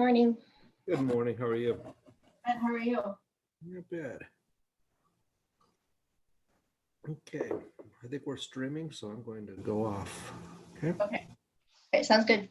Morning. Good morning. How are you? Good, how are you? Not bad. Okay, I think we're streaming, so I'm going to go off. Okay. Okay, sounds good.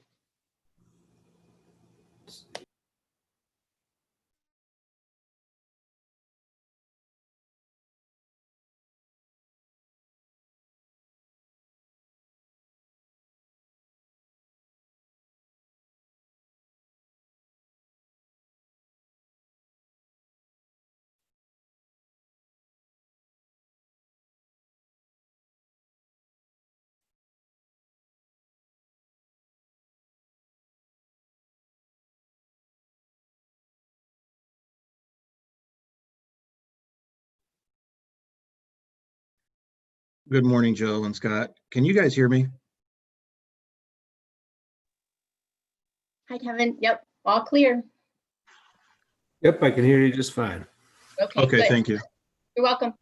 Good morning, Joe and Scott. Can you guys hear me? Hi, Kevin. Yep, all clear. Yep, I can hear you just fine. Okay, Okay, good. thank you. You're welcome.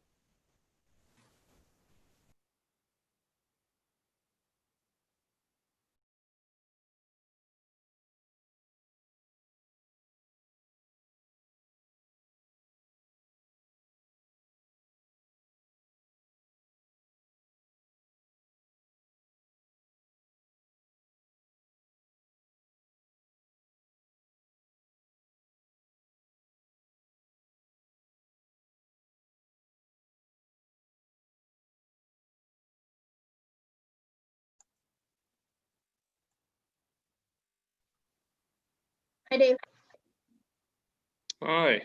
Hi, Dave. Hi.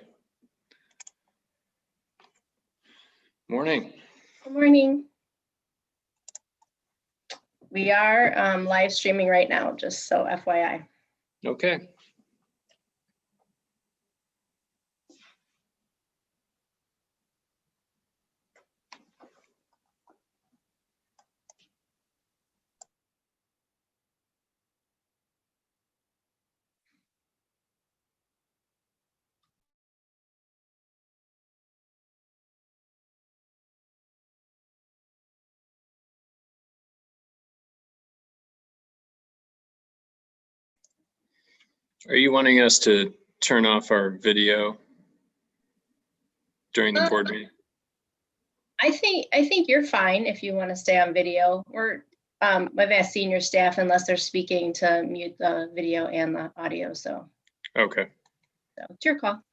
Morning. Good morning. We are live streaming right now, just so FYI. Okay. Are you wanting us to turn off our video during the board meeting? I think you're fine if you want to stay on video. I've asked senior staff unless they're speaking to mute the video and the audio, so Okay. it's your call.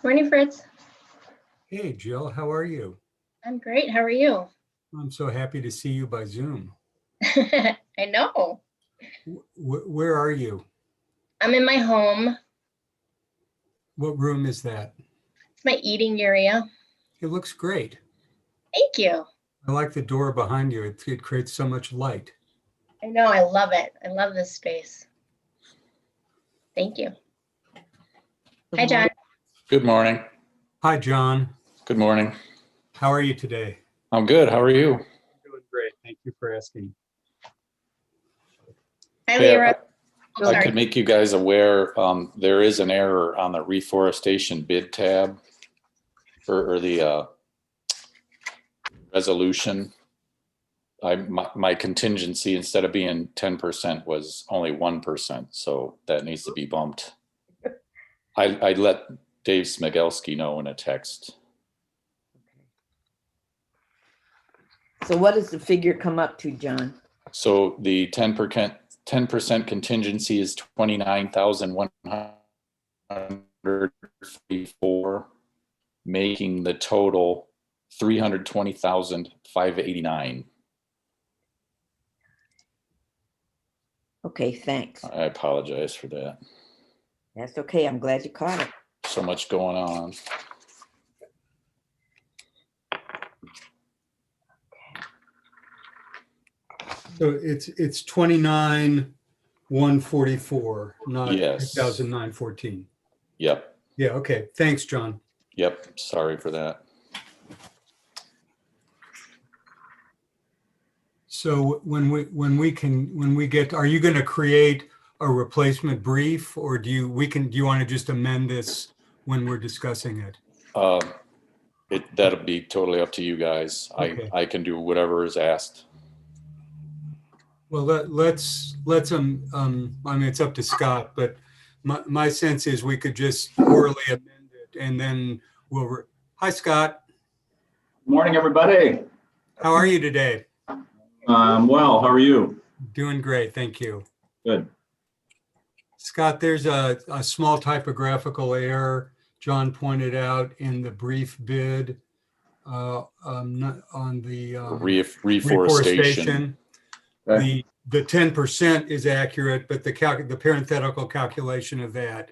Morning, Fritz. Hey, Jill, how are you? I'm great. How are you? I'm so happy to see you by Zoom. I know. Where are you? I'm in my home. What room is that? It's my eating area. It looks great. Thank you. I like the door behind you. It creates so much light. I know. I love it. I love this space. Thank you. Hi, John. Good morning. Hi, John. Good morning. How are you today? I'm good. How are you? Doing great. Thank you for asking. Hi, Hey, Lyra. I'm I sorry. could make you guys aware, there is an error on the reforestation bid tab or the resolution. My contingency, instead of being 10%, was only 1%, so that needs to be bumped. I let Dave Smigelski know in a text. So what does the figure come up to, John? So the 10% contingency is 29,144, making the total 320,589. Okay, thanks. I apologize for that. That's okay. I'm glad you caught it. So much going on. So it's 29,144, not Yes. 2009-14. Yep. Yeah, okay. Thanks, John. Yep. Sorry for that. So when we get, are you going to create a replacement brief, or do you want to just amend this when we're discussing it? That'll be totally up to you guys. Okay. I can do whatever is asked. Well, let's I mean, it's up to Scott, but my sense is we could just orally amend it and then hi, Scott. Morning, everybody. How are you today? Well, how are you? Doing great. Thank you. Good. Scott, there's a small typographical error John pointed out in the brief bid not on the Reforestation. Okay. The 10% is accurate, but the parenthetical calculation of that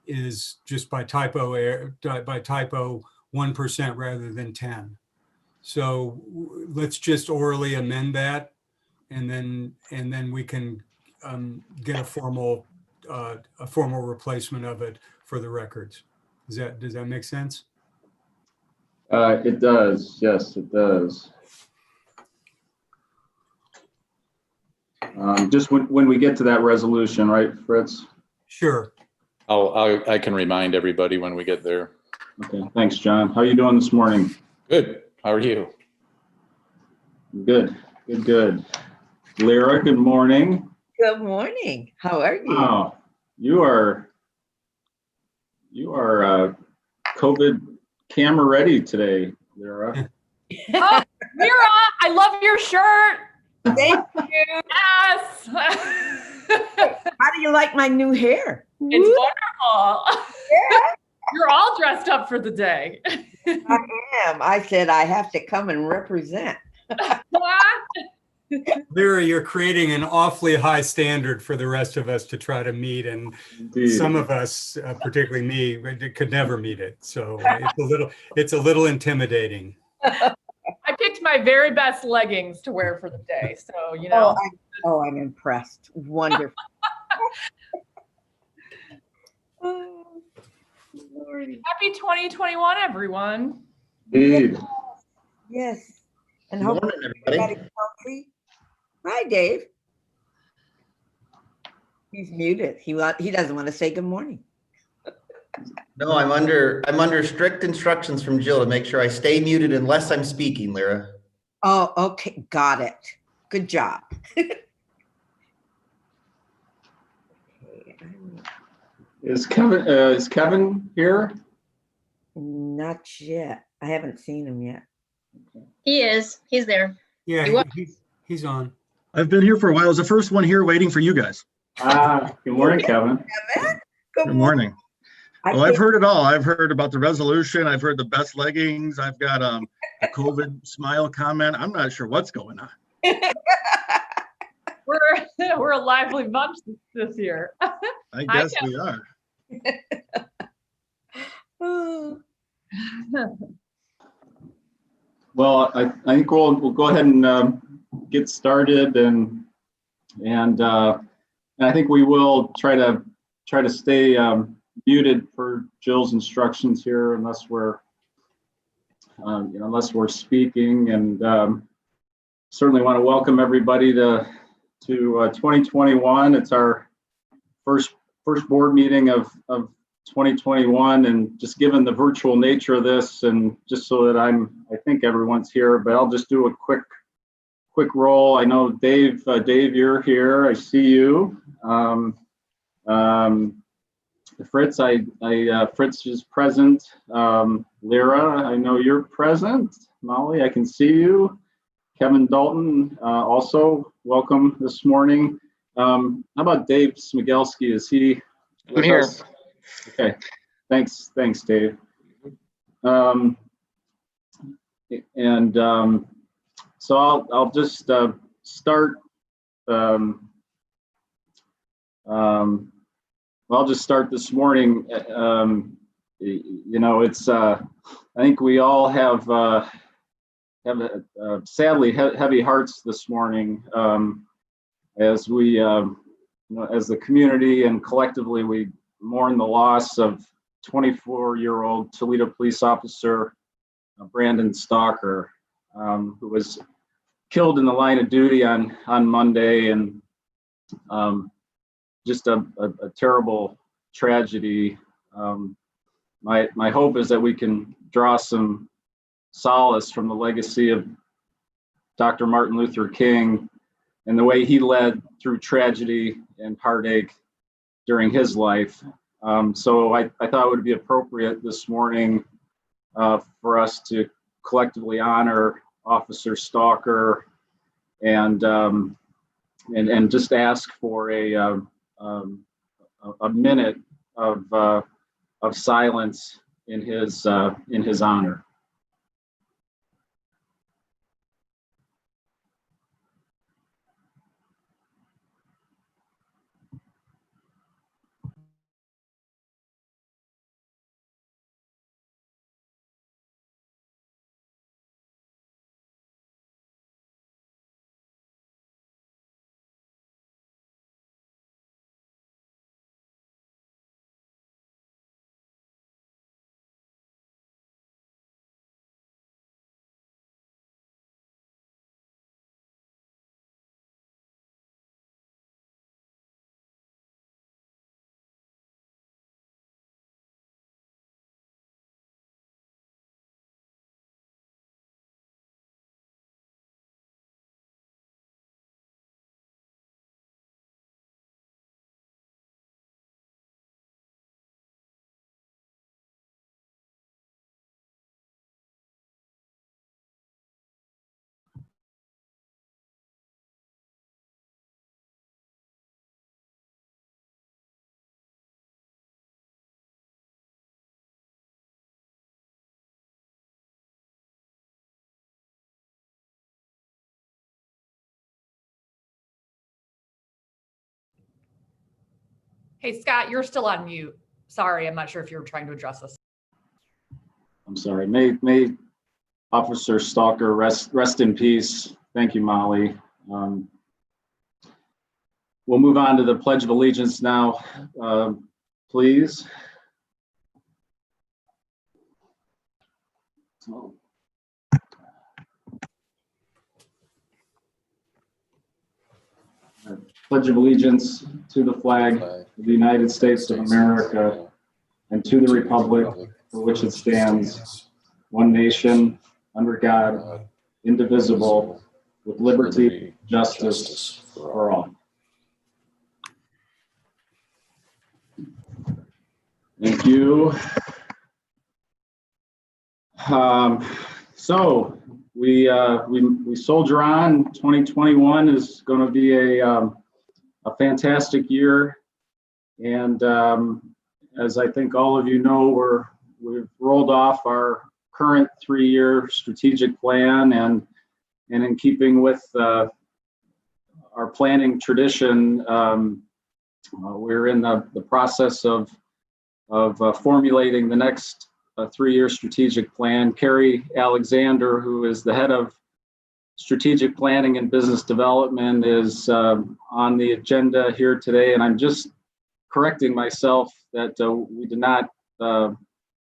is just by typo 1% rather than 10. So let's just orally amend that, and then we can get a formal replacement of it for the records. Does that make sense? It does. Yes, it does. Just when we get to that resolution, right, Fritz? Sure. I can remind everybody when we get there. Okay. Thanks, John. How are you doing this morning? Good. How are you? Good. Good. Good. Lyra, good morning. Good morning. How are you? Wow, you are COVID camera ready today, Lyra. Oh, Mira, I love your shirt. Thank you. Yes. How do you like my new hair? It's wonderful. You're all dressed up for the day. I am. I said I have to come and represent. Lyra, you're creating an awfully high standard for the rest of us to try to meet, and Indeed. some of us, particularly me, could never meet it. So it's a little intimidating. I picked my very best leggings to wear for the day. So, you know. I'm impressed. Wonderful. Oh, Lordy. Happy 2021, everyone. Indeed. Yes. And hope Morning, everybody. everybody's healthy. Hi, Dave. He's muted. He doesn't want to say good morning. No, I'm under strict instructions from Jill to make sure I stay muted unless I'm speaking, Lyra. Oh, okay. Got it. Good job. Is Kevin here? Not yet. I haven't seen him yet. He is. He's there. Yeah, he's on. I've been here for a while. I was the first one here waiting for you guys. Good morning, Kevin. Kevin? Good morning. I Well, I've think- heard it all. I've heard about the resolution. I've heard the best leggings. I've got a COVID smile comment. I'm not sure what's going on. We're a lively bunch this year. I guess we are. Well, I think we'll go ahead and get started, and I think we will try to stay muted for Jill's instructions here, unless we're speaking. And certainly want to welcome everybody to 2021. It's our first board meeting of 2021, and just given the virtual nature of this, and just so that I think everyone's here, but I'll just do a quick roll. I know Dave, you're here. I see you. Fritz, Fritz is present. Lyra, I know you're present. Molly, I can see you. Kevin Dalton, also welcome this morning. How about Dave Smigelski? Is he with I'm here. us? Okay, thanks, Dave. So I'll just start. I'll just start this morning. It's I think we all have sadly heavy hearts this morning, as we as the community and collectively we mourn the loss of 24-year-old Toledo police officer Brandon Stalker, who was killed in the line of duty on Monday, and just a terrible tragedy. My hope is that we can draw some solace from the legacy of Dr. Martin Luther King and the way he led through tragedy and heartache during his life. So I thought it would be appropriate this morning for us to collectively honor Officer Stalker and just ask for a minute of silence in his honor. Hey, Scott, you're still on mute. Sorry, I'm not sure if you were trying to address us. I'm sorry. May Officer Stalker rest in peace. Thank you, Molly. We'll move on to the Pledge of Allegiance now, please. Pledge of Allegiance to the flag of the United States of America and to the republic for which it stands, one nation, under God, indivisible, with liberty and justice for all. Thank you. So we soldier on. 2021 is going to be a fantastic year, and as I think all of you know, we've rolled off our current 3-year strategic plan, and in keeping with our planning tradition, we're in the process of formulating the next 3-year strategic plan. Carrie Alexander, who is the head of strategic planning and business development, is on the agenda here today, and I'm just correcting myself that we did not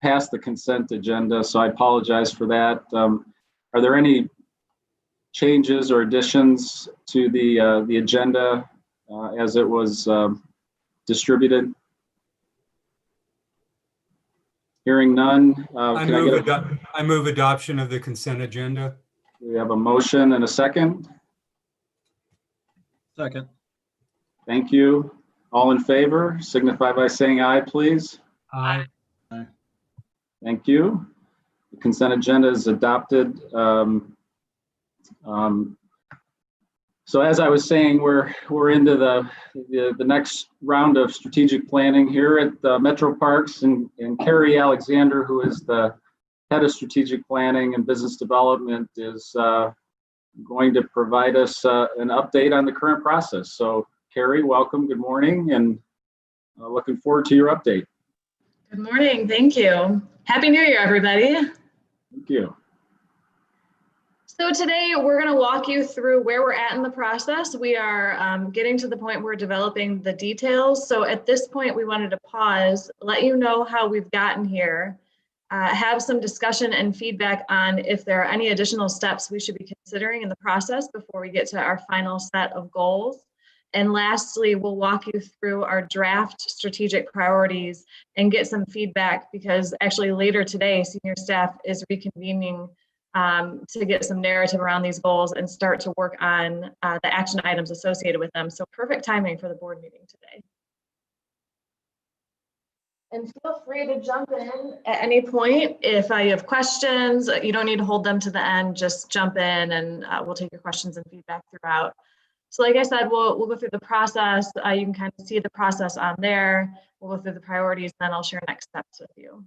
pass the consent agenda, so I apologize for that. Are there any changes or additions to the agenda as it was distributed? Hearing none. I move adoption of the consent agenda. We have a motion and a second. Second. Thank you. All in favor, signify by saying aye, please. Aye. Thank you. The consent agenda is adopted. So as I was saying, we're into the next round of strategic planning here at Metroparks, and Carrie Alexander, who is the head of strategic planning and business development, is going to provide us an update on the current process. So Carrie, welcome, good morning, and looking forward to your update. Good morning, thank you. Happy New Year, everybody. Thank you. So today we're going to walk you through where we're at in the process. We are getting to the point where we're developing the details. So at this point, we wanted to pause, let you know how we've gotten here, have some discussion and feedback on if there are any additional steps we should be considering in the process before we get to our final set of goals. And lastly, we'll walk you through our draft strategic priorities and get some feedback, because actually later today, senior staff is reconvening to get some narrative around these goals and start to work on the action items associated with them. So perfect timing for the board meeting today. And feel free to jump in at any point. If you have questions, you don't need to hold them to the end, just jump in and we'll take your questions and feedback throughout. So like I said, we'll go through the process. You can kind of see the process on there. We'll go through the priorities, then I'll share next steps with you.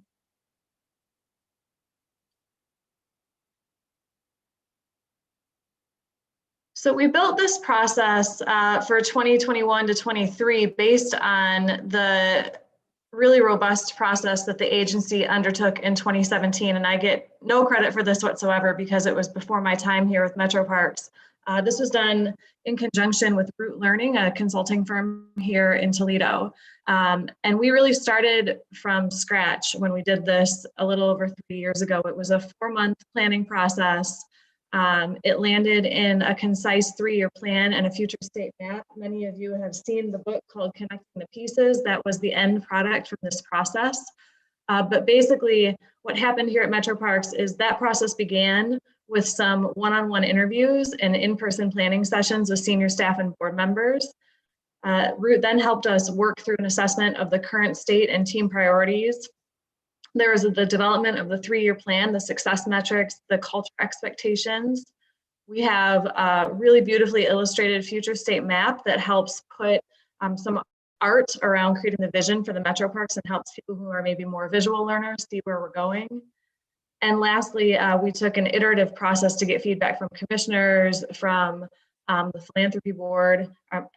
So we built this process for 2021 to 23 based on the really robust process that the agency undertook in 2017. And I get no credit for this whatsoever because it was before my time here with Metroparks. This was done in conjunction with Root Learning, a consulting firm here in Toledo. And we really started from scratch when we did this a little over 3 years ago. It was a 4-month planning process. It landed in a concise 3-year plan and a future state map. Many of you have seen the book called Connecting the Pieces. That was the end product from this process. But basically what happened here at Metroparks is that process began with some one-on-one interviews and in-person planning sessions with senior staff and board members. Root then helped us work through an assessment of the current state and team priorities. There was the development of the 3-year plan, the success metrics, the culture expectations. We have a really beautifully illustrated future state map that helps put some art around creating the vision for the Metroparks and helps people who are maybe more visual learners see where we're going. And lastly, we took an iterative process to get feedback from commissioners, from the philanthropy board,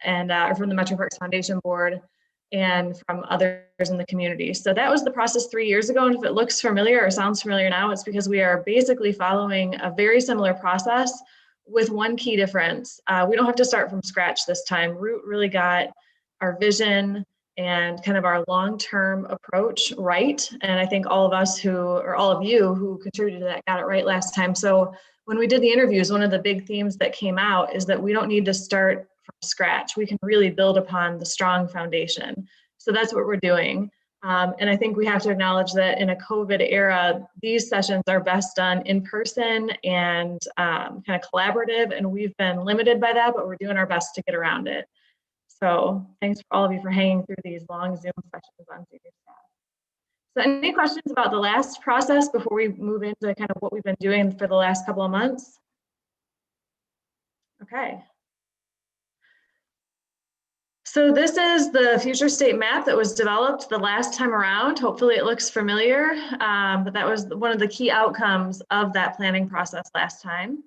and from the Metroparks Foundation board, and from others in the community. So that was the process 3 years ago. And if it looks familiar or sounds familiar now, it's because we are basically following a very similar process with one key difference. We don't have to start from scratch this time. Root really got our vision and kind of our long-term approach right. And I think all of us or all of you who contributed to that got it right last time. So when we did the interviews, one of the big themes that came out is that we don't need to start from scratch. We can really build upon the strong foundation. So that's what we're doing. And I think we have to acknowledge that in a COVID era, these sessions are best done in person and kind of collaborative. And we've been limited by that, but we're doing our best to get around it. So thanks for all of you for hanging through these long Zoom sessions on senior staff. So any questions about the last process before we move into kind of what we've been doing for the last couple of months? Okay. So So this is the future state map that was developed the last time around. Hopefully it looks familiar, but that was one of the key outcomes of that planning process last time.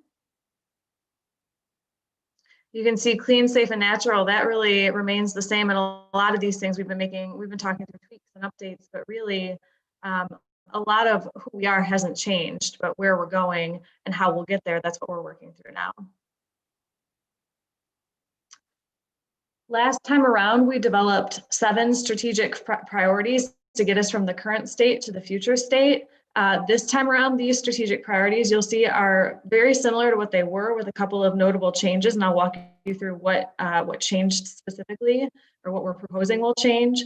You can see clean, safe, and natural. That really remains the same. And a lot of these things we've been talking through tweaks and updates, but really a lot of who we are hasn't changed, but where we're going and how we'll get there, that's what we're working through now. Last time around, we developed 7 strategic priorities to get us from the current state to the future state. This time around, these strategic priorities you'll see are very similar to what they were, with a couple of notable changes, and I'll walk you through what changed specifically, or what we're proposing will change.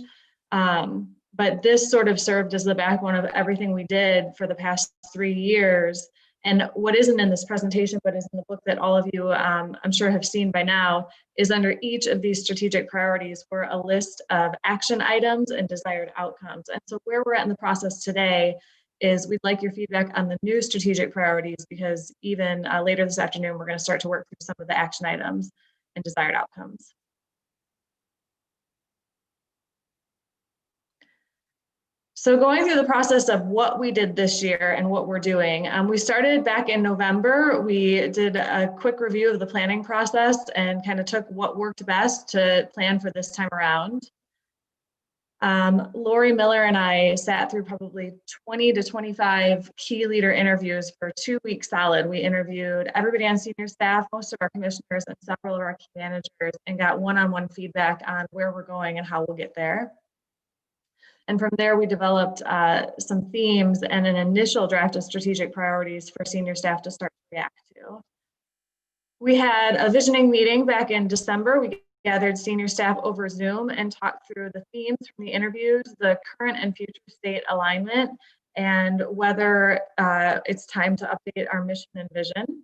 But this sort of served as the backbone of everything we did for the past 3 years. And what isn't in this presentation, but is in the book that all of you, I'm sure, have seen by now, is under each of these strategic priorities were a list of action items and desired outcomes. And so where we're at in the process today is we'd like your feedback on the new strategic priorities, because even later this afternoon, we're going to start to work through some of the action items and desired outcomes. So going through the process of what we did this year and what we're doing, we started back in November. We did a quick review of the planning process and kind of took what worked best to plan for this time around. Lori Miller and I sat through probably 20 to 25 key leader interviews for 2 weeks solid. We interviewed everybody on senior staff, most of our commissioners, and several of our key managers, and got one-on-one feedback on where we're going and how we'll get there. And from there, we developed some themes and an initial draft of strategic priorities for senior staff to start to react to. We had a visioning meeting back in December. We gathered senior staff over Zoom and talked through the themes from the interviews, the current and future state alignment, and whether it's time to update our mission and vision.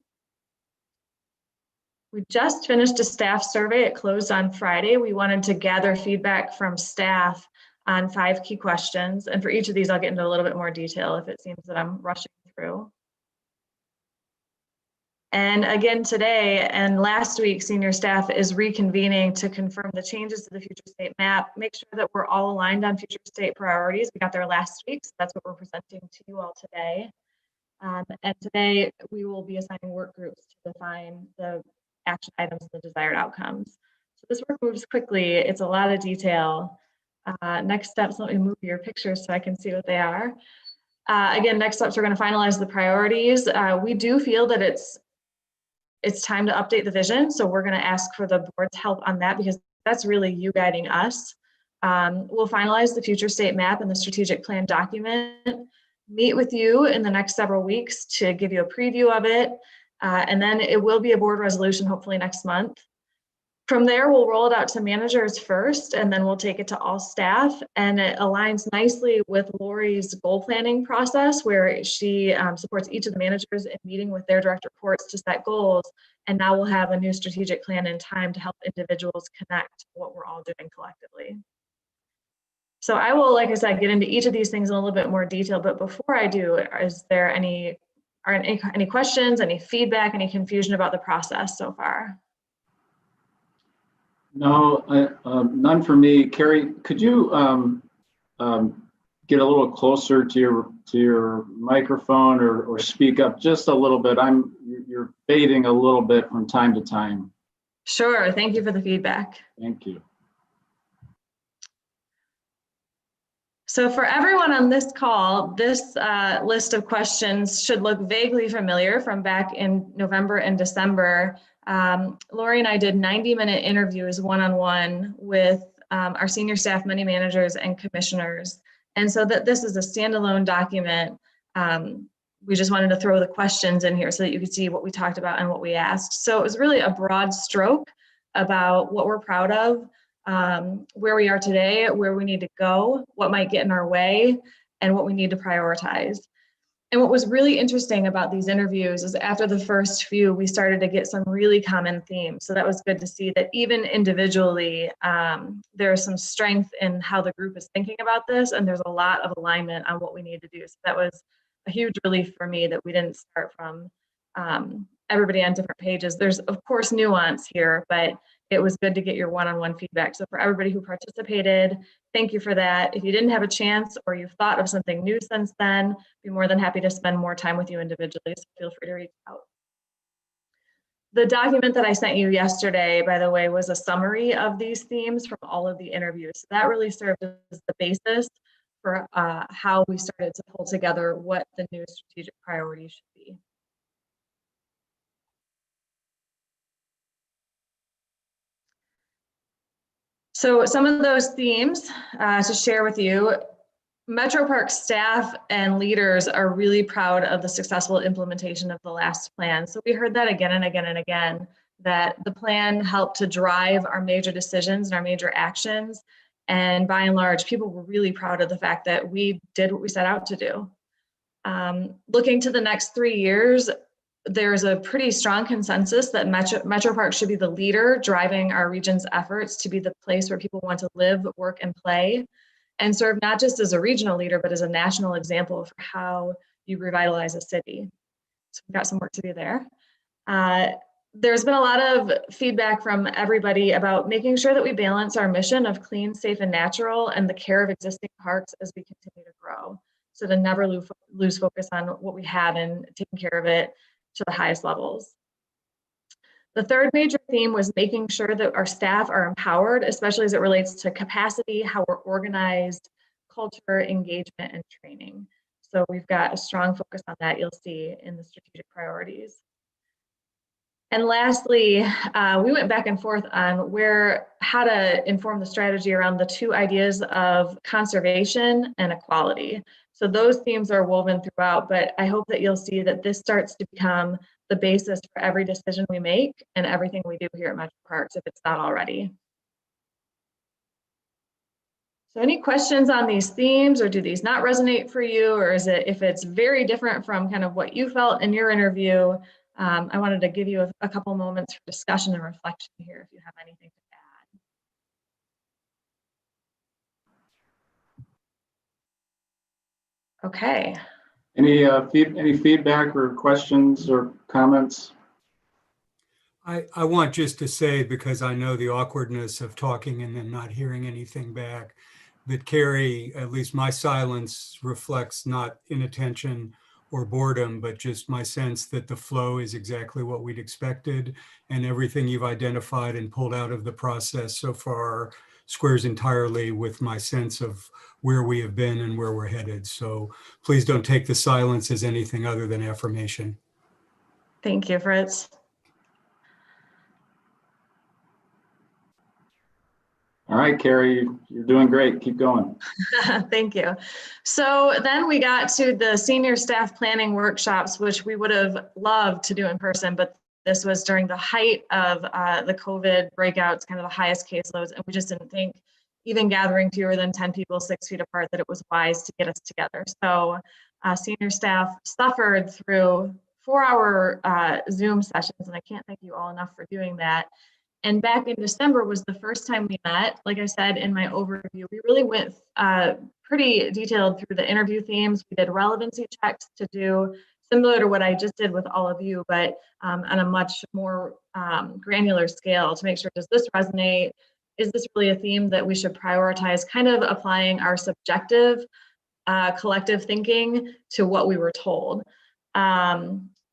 We just finished a staff survey. It closed on Friday. We wanted to gather feedback from staff on 5 key questions. And for each of these, I'll get into a little bit more detail if it seems that I'm rushing through. And again, today and last week, senior staff is reconvening to confirm the changes to the future state map, make sure that we're all aligned on future state priorities. We got there last week, so that's what we're presenting to you all today. And today, we will be assigning work groups to define the action items and the desired outcomes. So this work moves quickly. It's a lot of detail. Next steps, let me move your pictures so I can see what they are. Again, next steps, we're going to finalize the priorities. We do feel that it's time to update the vision. So we're going to ask for the board's help on that, because that's really you guiding us. We'll finalize the future state map and the strategic plan document, meet with you in the next several weeks to give you a preview of it. And then it will be a board resolution, hopefully next month. From there, we'll roll it out to managers first, and then we'll take it to all staff. And it aligns nicely with Lori's goal planning process, where she supports each of the managers in meeting with their direct reports to set goals. And now we'll have a new strategic plan in time to help individuals connect to what we're all doing collectively. So I will, like I said, get into each of these things in a little bit more detail. But before I do, is there any questions, any feedback, any confusion about the process so far? No, none for me. Carrie, could you get a little closer to your microphone, or speak up just a little bit? You're fading a little bit from time to time. Sure. Thank you for the feedback. Thank you. So for everyone on this call, this list of questions should look vaguely familiar from back in November and December. Lori and I did 90-minute interviews one-on-one with our senior staff, many managers, and commissioners. And so that this is a standalone document. We just wanted to throw the questions in here so that you could see what we talked about and what we asked. So it was really a broad stroke about what we're proud of, where we are today, where we need to go, what might get in our way, and what we need to prioritize. And what was really interesting about these interviews is after the first few, we started to get some really common themes. So that was good to see that even individually, there's some strength in how the group is thinking about this, and there's a lot of alignment on what we need to do. So that was a huge relief for me that we didn't start from everybody on different pages. There's of course nuance here, but it was good to get your one-on-one feedback. So for everybody who participated, thank you for that. If you didn't have a chance or you've thought of something new since then, be more than happy to spend more time with you individually. So feel free to reach out. The document that I sent you yesterday, by the way, was a summary of these themes from all of the interviews. So that really served as the basis for how we started to pull together what the new strategic priorities should be. So some of those themes to share with you, Metroparks staff and leaders are really proud of the successful implementation of the last plan. So we heard that again and again and again, that the plan helped to drive our major decisions and our major actions. And by and large, people were really proud of the fact that we did what we set out to do. Looking to the next 3 years, there's a pretty strong consensus that Metroparks should be the leader driving our region's efforts to be the place where people want to live, work, and play, and serve not just as a regional leader, but as a national example for how you revitalize a city. So we've got some work to do there. There's been a lot of feedback from everybody about making sure that we balance our mission of clean, safe, and natural and the care of existing parks as we continue to grow. So to never lose focus on what we have and taking care of it to the highest levels. The third major theme was making sure that our staff are empowered, especially as it relates to capacity, how we're organized, culture, engagement, and training. So we've got a strong focus on that, you'll see in the strategic priorities. And lastly, we went back and forth on how to inform the strategy around the two ideas of conservation and equality. So those themes are woven throughout, but I hope that you'll see that this starts to become the basis for every decision we make and everything we do here at Metroparks, if it's not already. So any questions on these themes, or do these not resonate for you, or is it, if it's very different from kind of what you felt in your interview, I wanted to give you a couple moments for discussion and reflection here if you have anything to add. Okay. Any feedback or questions or comments? I want just to say, because I know the awkwardness of talking and then not hearing anything back, that Carrie, at least my silence reflects not inattention or boredom, but just my sense that the flow is exactly what we'd expected, and everything you've identified and pulled out of the process so far squares entirely with my sense of where we have been and where we're headed. So please don't take the silence as anything other than affirmation. Thank you, Fritz. All right, Carrie, you're doing great. Keep going. Thank you. So then we got to the senior staff planning workshops, which we would have loved to do in person, but this was during the height of the COVID breakouts, kind of the highest caseloads, and we just didn't think, even gathering fewer than 10 people 6 feet apart, that it was wise to get us together. So senior staff suffered through 4-hour Zoom sessions, and I can't thank you all enough for doing that. And back in December was the first time we met. Like I said in my overview, we really went pretty detailed through the interview themes. We did relevancy checks to do similar to what I just did with all of you, but on a much more granular scale to make sure, does this resonate? Is this really a theme that we should prioritize? Kind of applying our subjective collective thinking to what we were told.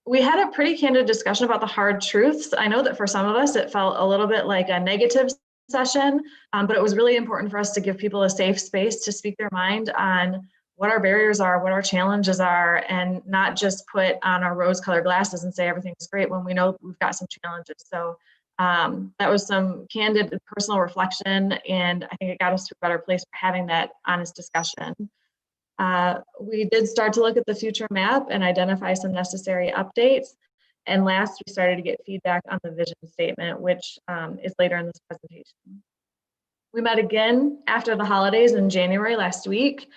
We had a pretty candid discussion about the hard truths. I know that for some of us, it felt a little bit like a negative session, but it was really important for us to give people a safe space to speak their mind on what our barriers are, what our challenges are, and not just put on our rose-colored glasses and say everything's great when we know we've got some challenges. So that was some candid personal reflection, and I think it got us to a better place for having that honest discussion. We did start to look at the future map and identify some necessary updates. And last, we started to get feedback on the vision statement, which is later in this presentation. We met again after the holidays in January last week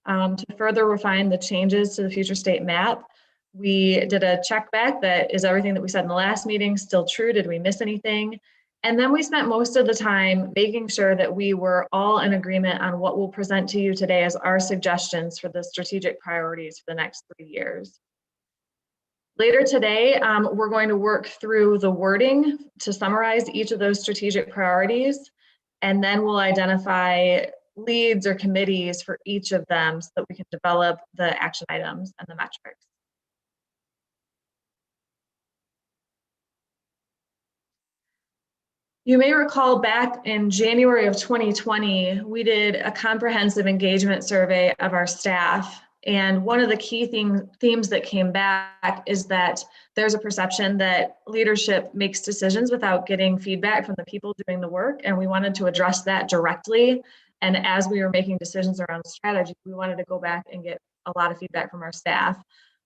to further refine the changes to the future state map. We did a check back that is everything that we said in the last meeting still true? Did we miss anything? And then we spent most of the time making sure that we were all in agreement on what we'll present to you today as our suggestions for the strategic priorities for the next 3 years. Later today, we're going to work through the wording to summarize each of those strategic priorities, and then we'll identify leads or committees for each of them so that we can develop the action items and the metrics. You may recall back in January of 2020, we did a comprehensive engagement survey of our staff. And one of the key themes that came back is that there's a perception that leadership makes decisions without getting feedback from the people doing the work. And we wanted to address that directly. And as we were making decisions around strategy, we wanted to go back and get a lot of feedback from our staff.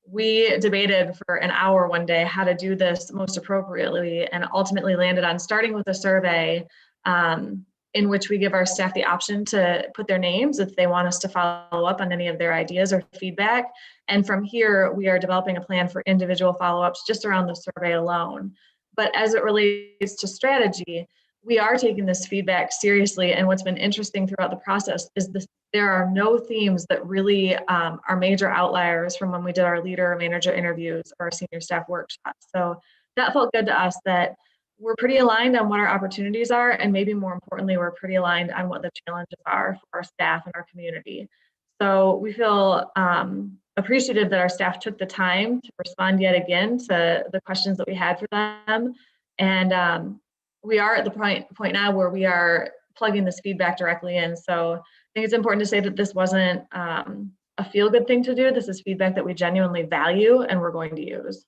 We debated for an hour one day how to do this most appropriately, and ultimately landed on starting with a survey in which we give our staff the option to put their names if they want us to follow up on any of their ideas or feedback. And from here, we are developing a plan for individual follow-ups just around the survey alone. But as it relates to strategy, we are taking this feedback seriously. And what's been interesting throughout the process is there are no themes that really are major outliers from when we did our leader or manager interviews or our senior staff workshops. So that felt good to us, that we're pretty aligned on what our opportunities are, and maybe more importantly, we're pretty aligned on what the challenges are for our staff and our community. So we feel appreciative that our staff took the time to respond yet again to the questions that we had for them. And we are at the point now where we are plugging this feedback directly in. So I think it's important to say that this wasn't a feel-good thing to do. This is feedback that we genuinely value and we're going to use.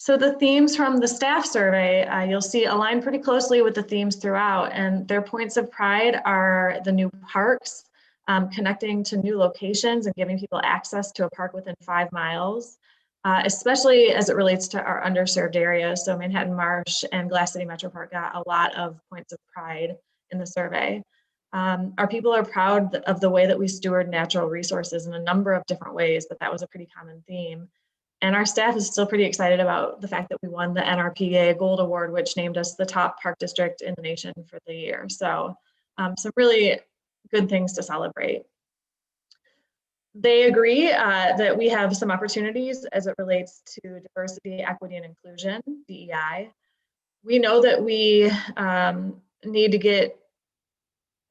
So the themes from the staff survey, you'll see align pretty closely with the themes throughout, and their points of pride are the new parks, connecting to new locations and giving people access to a park within 5 miles, especially as it relates to our underserved areas. So Manhattan Marsh and Glass City Metropark got a lot of points of pride in the survey. Our people are proud of the way that we steward natural resources in a number of different ways, but that was a pretty common theme. And our staff is still pretty excited about the fact that we won the NRPA Gold Award, which named us the top park district in the nation for the year. So some really good things to celebrate. They agree that we have some opportunities as it relates to diversity, equity, and inclusion, DEI. We know that we need to get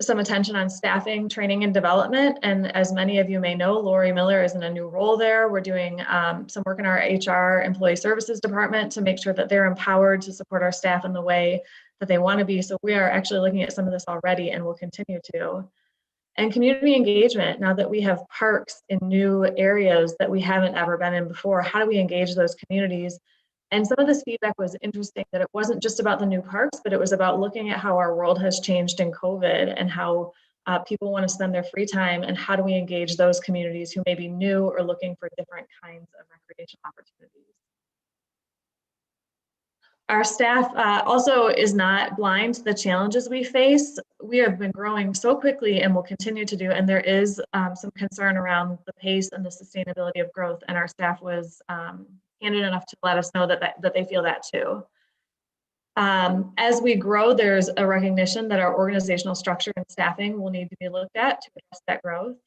some attention on staffing, training, and development. And as many of you may know, Lori Miller is in a new role there. We're doing some work in our HR employee services department to make sure that they're empowered to support our staff in the way that they want to be. So we are actually looking at some of this already and will continue to. And community engagement, now that we have parks in new areas that we haven't ever been in before, how do we engage those communities? And some of this feedback was interesting, that it wasn't just about the new parks, but it was about looking at how our world has changed in COVID and how people want to spend their free time, and how do we engage those communities who may be new or looking for different kinds of recreation opportunities. Our staff also is not blind to the challenges we face. We have been growing so quickly and will continue to do, and there is some concern around the pace and the sustainability of growth, and our staff was candid enough to let us know that they feel that too. As we grow, there's a recognition that our organizational structure and staffing will need to be looked at to address that growth.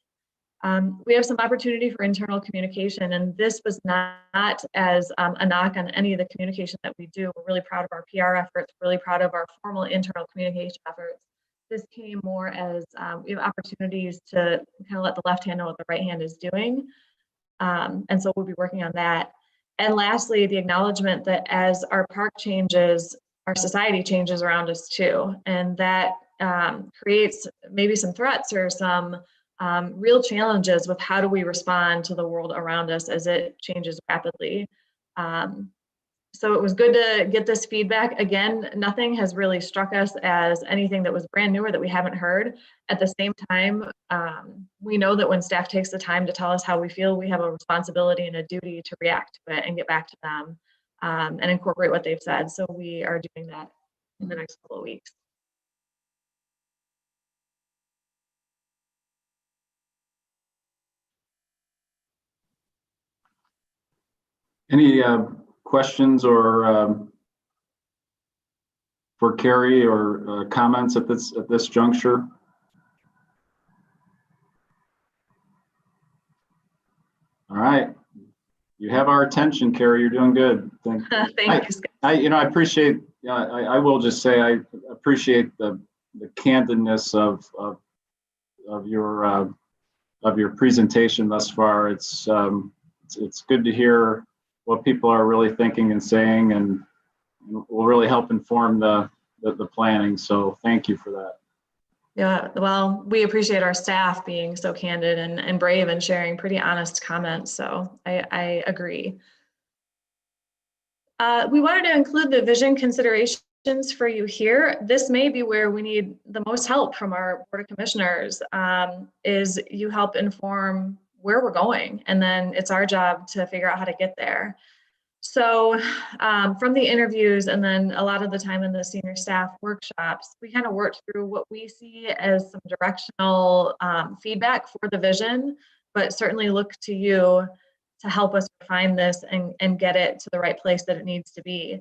We have some opportunity for internal communication, and this was not as a knock on any of the communication that we do. We're really proud of our PR efforts, really proud of our formal internal communication efforts. This came more as we have opportunities to kind of let the left hand know what the right hand is doing. And so we'll be working on that. And lastly, the acknowledgement that as our park changes, our society changes around us too. And that creates maybe some threats or some real challenges with how do we respond to the world around us as it changes rapidly. So it was good to get this feedback. Again, nothing has really struck us as anything that was brand new or that we haven't heard. At the same time, we know that when staff takes the time to tell us how we feel, we have a responsibility and a duty to react to it and get back to them and incorporate what they've said. So we are doing that in the next couple of weeks. Any questions or for Carrie or comments at this juncture? All right. You have our attention, Carrie. You're doing good. Thank Thank you, Scott. I appreciate, I will just say, I appreciate the candidness of your presentation thus far. It's good to hear what people are really thinking and saying, and will really help inform the planning. So thank you for that. Yeah, well, we appreciate our staff being so candid and brave and sharing pretty honest comments. So I agree. We wanted to include the vision considerations for you here. This may be where we need the most help from our Board of Commissioners, is you help inform where we're going, and then it's our job to figure out how to get there. So from the interviews and then a lot of the time in the senior staff workshops, we kind of worked through what we see as some directional feedback for the vision, but certainly look to you to help us refine this and get it to the right place that it needs to be.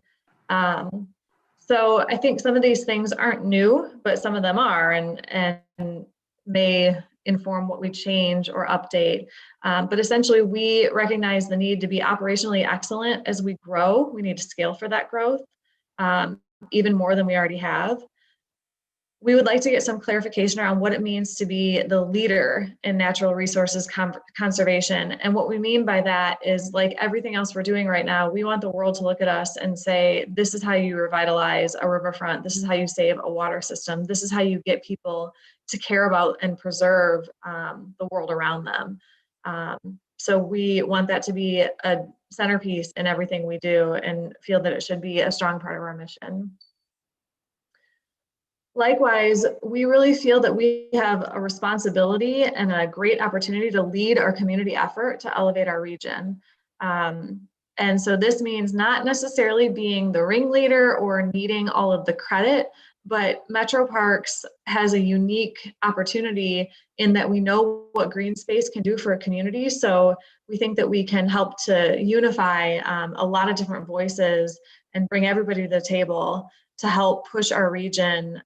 So I think some of these things aren't new, but some of them are and may inform what we change or update. But essentially, we recognize the need to be operationally excellent as we grow. We need to scale for that growth, even more than we already have. We would like to get some clarification around what it means to be the leader in natural resources conservation. And what we mean by that is, like everything else we're doing right now, we want the world to look at us and say, this is how you revitalize a riverfront. This is how you save a water system. This is how you get people to care about and preserve the world around them. So we want that to be a centerpiece in everything we do and feel that it should be a strong part of our mission. Likewise, we really feel that we have a responsibility and a great opportunity to lead our community effort to elevate our region. And so this means not necessarily being the ringleader or needing all of the credit, but Metroparks has a unique opportunity in that we know what green space can do for a community. So we think that we can help to unify a lot of different voices and bring everybody to the table to help push our region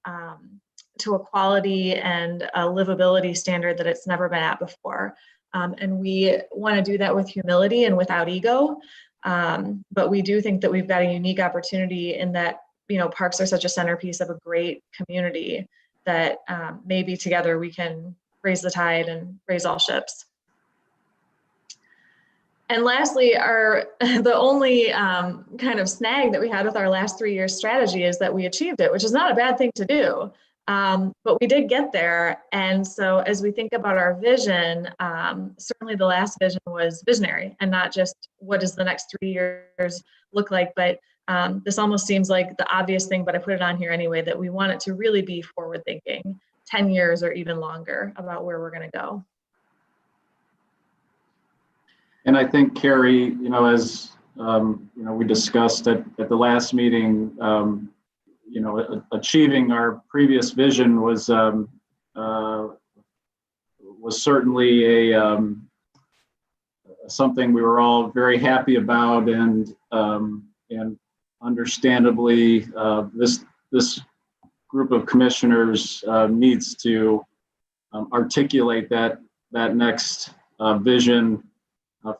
to a quality and a livability standard that it's never been at before. And we want to do that with humility and without ego. But we do think that we've got a unique opportunity in that, you know, parks are such a centerpiece of a great community that maybe together we can raise the tide and raise all ships. And lastly, the only kind of snag that we had with our last 3 year strategy is that we achieved it, which is not a bad thing to do, but we did get there. And so as we think about our vision, certainly the last vision was visionary and not just what does the next 3 years look like, but this almost seems like the obvious thing, but I put it on here anyway, that we want it to really be forward thinking, 10 years or even longer about where we're going to go. And I think, Carrie, you know, as we discussed at the last meeting, achieving our previous vision was certainly something we were all very happy about, and understandably, this group of commissioners needs to articulate that next vision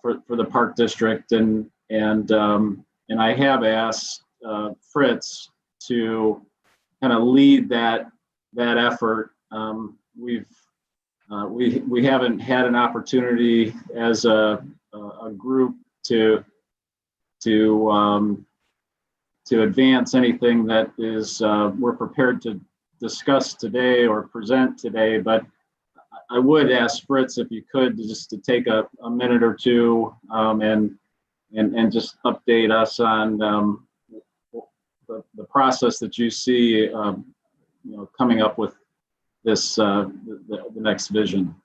for the park district, and I have asked Fritz to kind of lead that effort. We haven't had an opportunity as a group to advance anything that is we're prepared to discuss today or present today, but I would ask Fritz if you could just to take a minute or two and just update us on the process that you see coming up with this the next vision.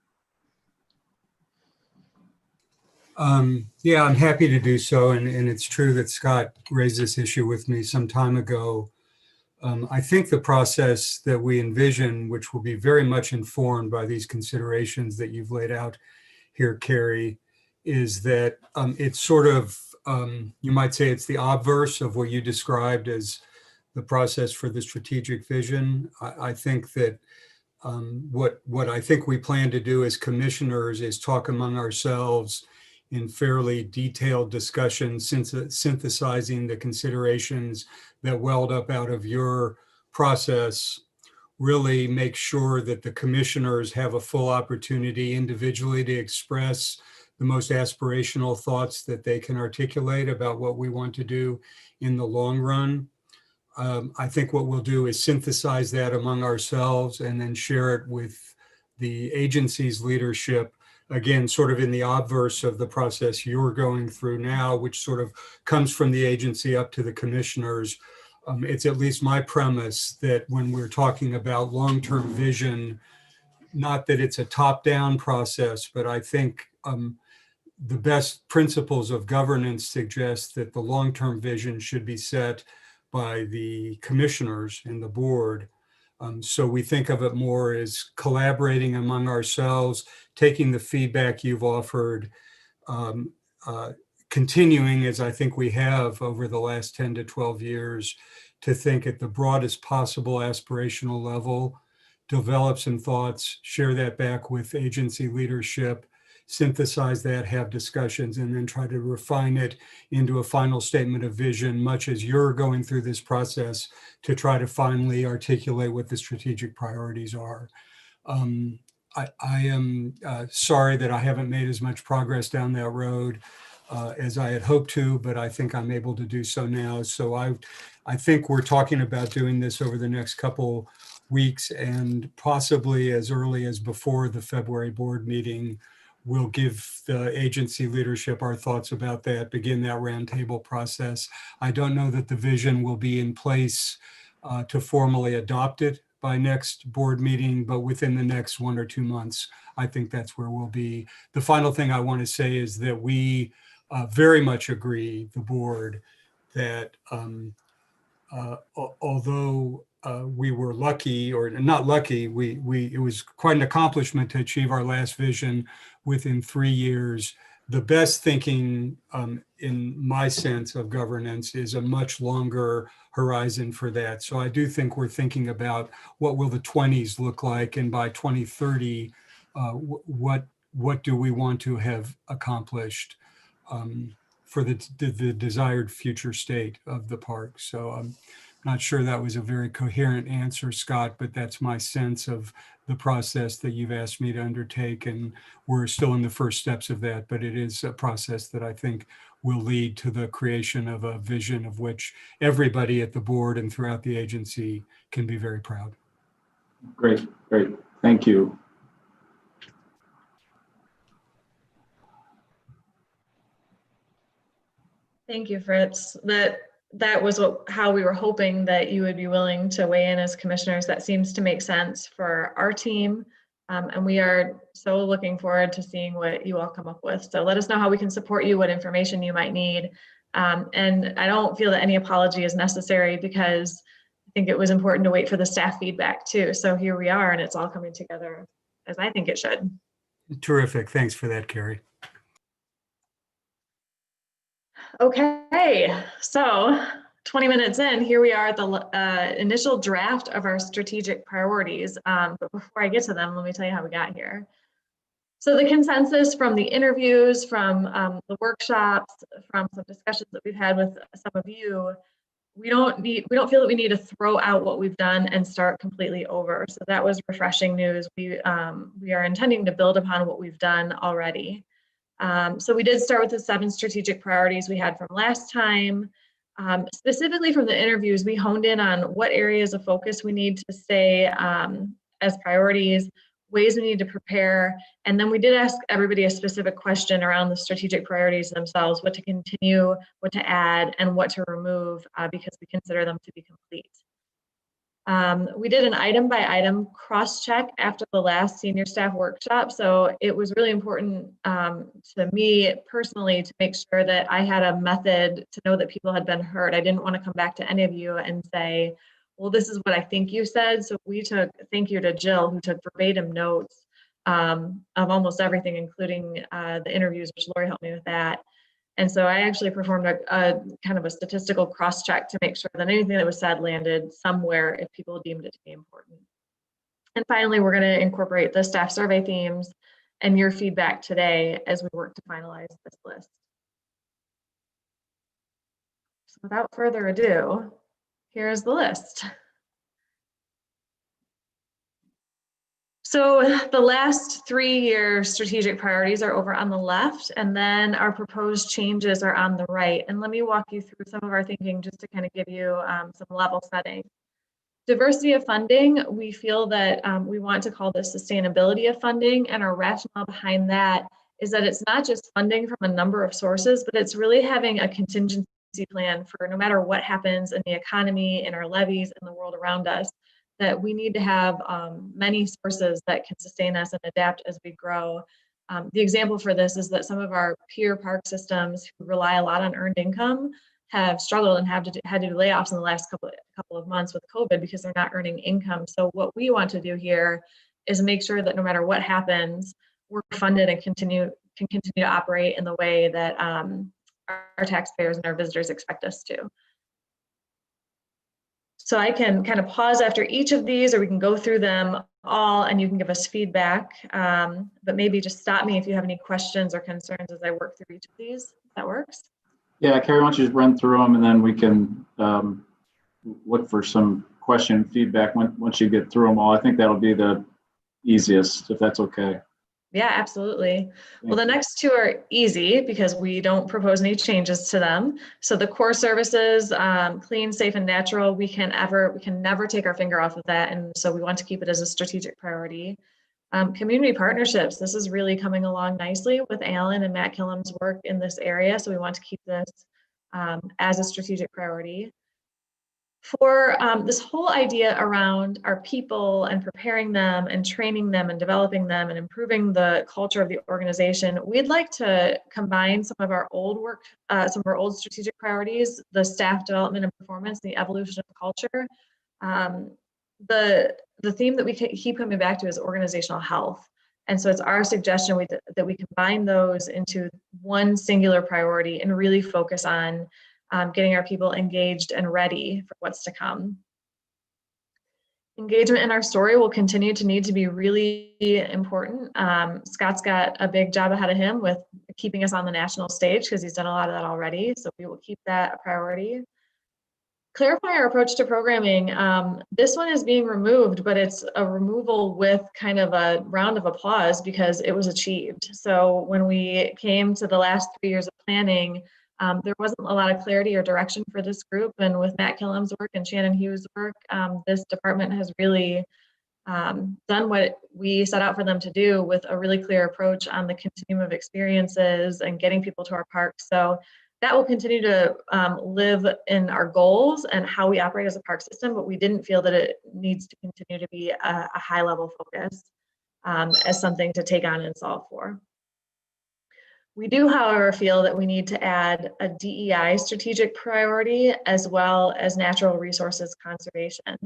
Yeah, I'm happy to do so. And it's true that Scott raised this issue with me some time ago. I think the process that we envision, which will be very much informed by these considerations that you've laid out here, Carrie, is that it's sort of, you might say it's the obverse of what you described as the process for the strategic vision. I think that what I think we plan to do as commissioners is talk among ourselves in fairly detailed discussions, synthesizing the considerations that welled up out of your process, really make sure that the commissioners have a full opportunity individually to express the most aspirational thoughts that they can articulate about what we want to do in the long run. I think what we'll do is synthesize that among ourselves and then share it with the agency's leadership, again, sort of in the obverse of the process you're going through now, which sort of comes from the agency up to the commissioners. It's at least my premise that when we're talking about long-term vision, not that it's a top-down process, but I think the best principles of governance suggest that the long-term vision should be set by the commissioners and the board. So we think of it more as collaborating among ourselves, taking the feedback you've offered, continuing, as I think we have over the last 10 to 12 years, to think at the broadest possible aspirational level, develop some thoughts, share that back with agency leadership, synthesize that, have discussions, and then try to refine it into a final statement of vision, much as you're going through this process to try to finally articulate what the strategic priorities are. I am sorry that I haven't made as much progress down that road as I had hoped to, but I think I'm able to do so now. So I think we're talking about doing this over the next couple weeks, and possibly as early as before the February board meeting, we'll give the agency leadership our thoughts about that, begin that roundtable process. I don't know that the vision will be in place to formally adopt it by next board meeting, but within the next 1 or 2 months, I think that's where we'll be. The final thing I want to say is that we very much agree, the board, that although we were lucky, or not lucky, it was quite an accomplishment to achieve our last vision within 3 years. The best thinking, in my sense of governance, is a much longer horizon for that. So I do think we're thinking about what will the 20s look like, and by 2030, what do we want to have accomplished for the desired future state of the park. So I'm not sure that was a very coherent answer, Scott, but that's my sense of the process that you've asked me to undertake. And we're still in the first steps of that, but it is a process that I think will lead to the creation of a vision of which everybody at the board and throughout the agency can be very proud. Great, great. Thank you. Thank you, Fritz. That was how we were hoping that you would be willing to weigh in as commissioners. That seems to make sense for our team. And we are so looking forward to seeing what you all come up with. So let us know how we can support you, what information you might need. And I don't feel that any apology is necessary, because I think it was important to wait for the staff feedback too. So here we are, and it's all coming together as I think it should. Terrific. Thanks for that, Carrie. Okay, so 20 minutes in, here we are at the initial draft of our strategic priorities. But before I get to them, let me tell you how we got here. So the consensus from the interviews, from the workshops, from some discussions that we've had with some of you, we don't feel that we need to throw out what we've done and start completely over. So that was refreshing news. We are intending to build upon what we've done already. So we did start with the 7 strategic priorities we had from last time. Specifically from the interviews, we honed in on what areas of focus we need to stay as priorities, ways we need to prepare, and then we did ask everybody a specific question around the strategic priorities themselves, what to continue, what to add, and what to remove, because we consider them to be complete. We did an item by item cross check after the last senior staff workshop. So it was really important to me personally to make sure that I had a method to know that people had been heard. I didn't want to come back to any of you and say, well, this is what I think you said. So we took, thank you to Jill, who took verbatim notes of almost everything, including the interviews, which Lori helped me with that. And so I actually performed a kind of a statistical cross-check to make sure that anything that was said landed somewhere if people deemed it to be important. And finally, we're going to incorporate the staff survey themes and your feedback today as we work to finalize this list. So without further ado, here's the list. So the last 3-year strategic priorities are over on the left, and then our proposed changes are on the right. And let me walk you through some of our thinking just to kind of give you some level setting. Diversity of funding, we feel that we want to call this sustainability of funding, and our rationale behind that is that it's not just funding from a number of sources, but it's really having a contingency plan for no matter what happens in the economy, in our levies, in the world around us, that we need to have many sources that can sustain us and adapt as we grow. The example for this is that some of our peer park systems who rely a lot on earned income have struggled and had to do layoffs in the last couple of months with COVID because they're not earning income. So what we want to do here is make sure that no matter what happens, we're funded and can continue to operate in the way that our taxpayers and our visitors expect us to. So I can kind of pause after each of these, or we can go through them all and you can give us feedback. But maybe just stop me if you have any questions or concerns as I work through each of these. If that works. Yeah, Carrie, why don't you just run through them and then we can look for some question feedback once you get through them all. I think that'll be the easiest, if that's okay. Yeah, absolutely. Well, the next two are easy because we don't propose any changes to them. So the core services, clean, safe, and natural, we can never take our finger off of that. And so we want to keep it as a strategic priority. Community partnerships, this is really coming along nicely with Alan and Matt Killam's work in this area. So we want to keep this as a strategic priority. For this whole idea around our people and preparing them and training them and developing them and improving the culture of the organization, we'd like to combine some of our old work, some of our old strategic priorities, the staff development and performance, the evolution of culture. The theme that we keep coming back to is organizational health. And so it's our suggestion that we combine those into one singular priority and really focus on getting our people engaged and ready for what's to come. Engagement in our story will continue to need to be really important. Scott's got a big job ahead of him with keeping us on the national stage because he's done a lot of that already. So we will keep that a priority. Clarify our approach to programming. This one is being removed, but it's a removal with kind of a round of applause because it was achieved. So when we came to the last 3 years of planning, there wasn't a lot of clarity or direction for this group. And with Matt Killam's work and Shannon Hughes' work, this department has really done what we set out for them to do with a really clear approach on the continuum of experiences and getting people to our parks. So that will continue to live in our goals and how we operate as a park system, but we didn't feel that it needs to continue to be a high level focus as something to take on and solve for. We do, however, feel that we need to add a DEI strategic priority as well as natural resources conservation.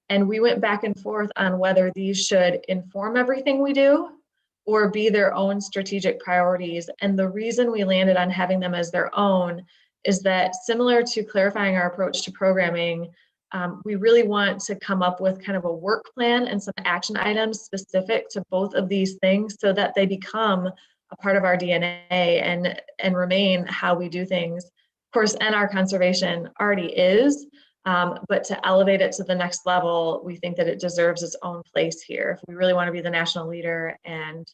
And we went back and forth on whether these should inform everything we do or be their own strategic priorities. And the reason we landed on having them as their own is that, similar to clarifying our approach to programming, we really want to come up with kind of a work plan and some action items specific to both of these things so that they become a part of our DNA and remain how we do things. Of course, NR conservation already is, but to elevate it to the next level, we think that it deserves its own place here. If we really want to be the national leader and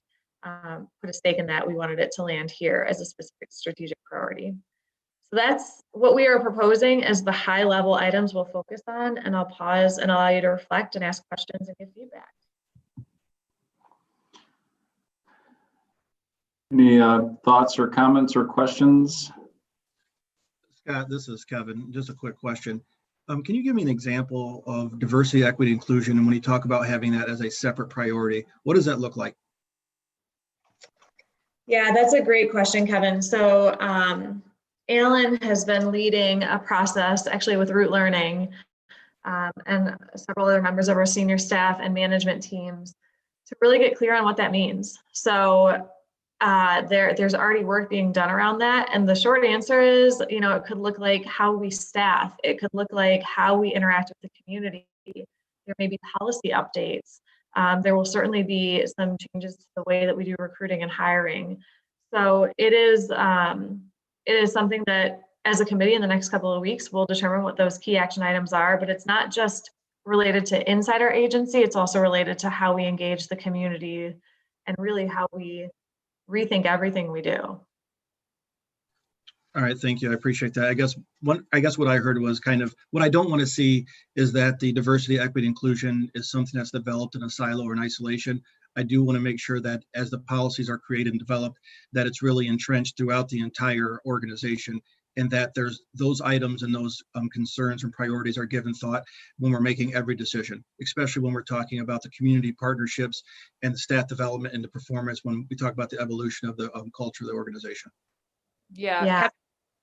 put a stake in that, we wanted it to land here as a specific strategic priority. So that's what we are proposing as the high level items we'll focus on, and I'll pause and allow you to reflect and ask questions and give feedback. Any thoughts or comments or questions? Scott, this is Kevin. Just a quick question. Can you give me an example of diversity, equity, inclusion? And when you talk about having that as a separate priority, what does that look like? Yeah, that's a great question, Kevin. So Alan has been leading a process actually with Root Learning and several other members of our senior staff and management teams to really get clear on what that means. So there's already work being done around that. And the short answer is, it could look like how we staff. It could look like how we interact with the community. There may be policy updates. There will certainly be some changes to the way that we do recruiting and hiring. So it is something that as a committee in the next couple of weeks, we'll determine what those key action items are, but it's not just related to inside our agency, it's also related to how we engage the community and really how we rethink everything we do. All right, thank you. I appreciate that. I guess what I heard was kind of what I don't want to see is that the diversity, equity, inclusion is something that's developed in a silo or in isolation. I do want to make sure that as the policies are created and developed, that it's really entrenched throughout the entire organization, and that there's those items and those concerns and priorities are given thought when we're making every decision, especially when we're talking about the community partnerships and the staff development and the performance when we talk about the evolution of the culture of the organization. Yeah.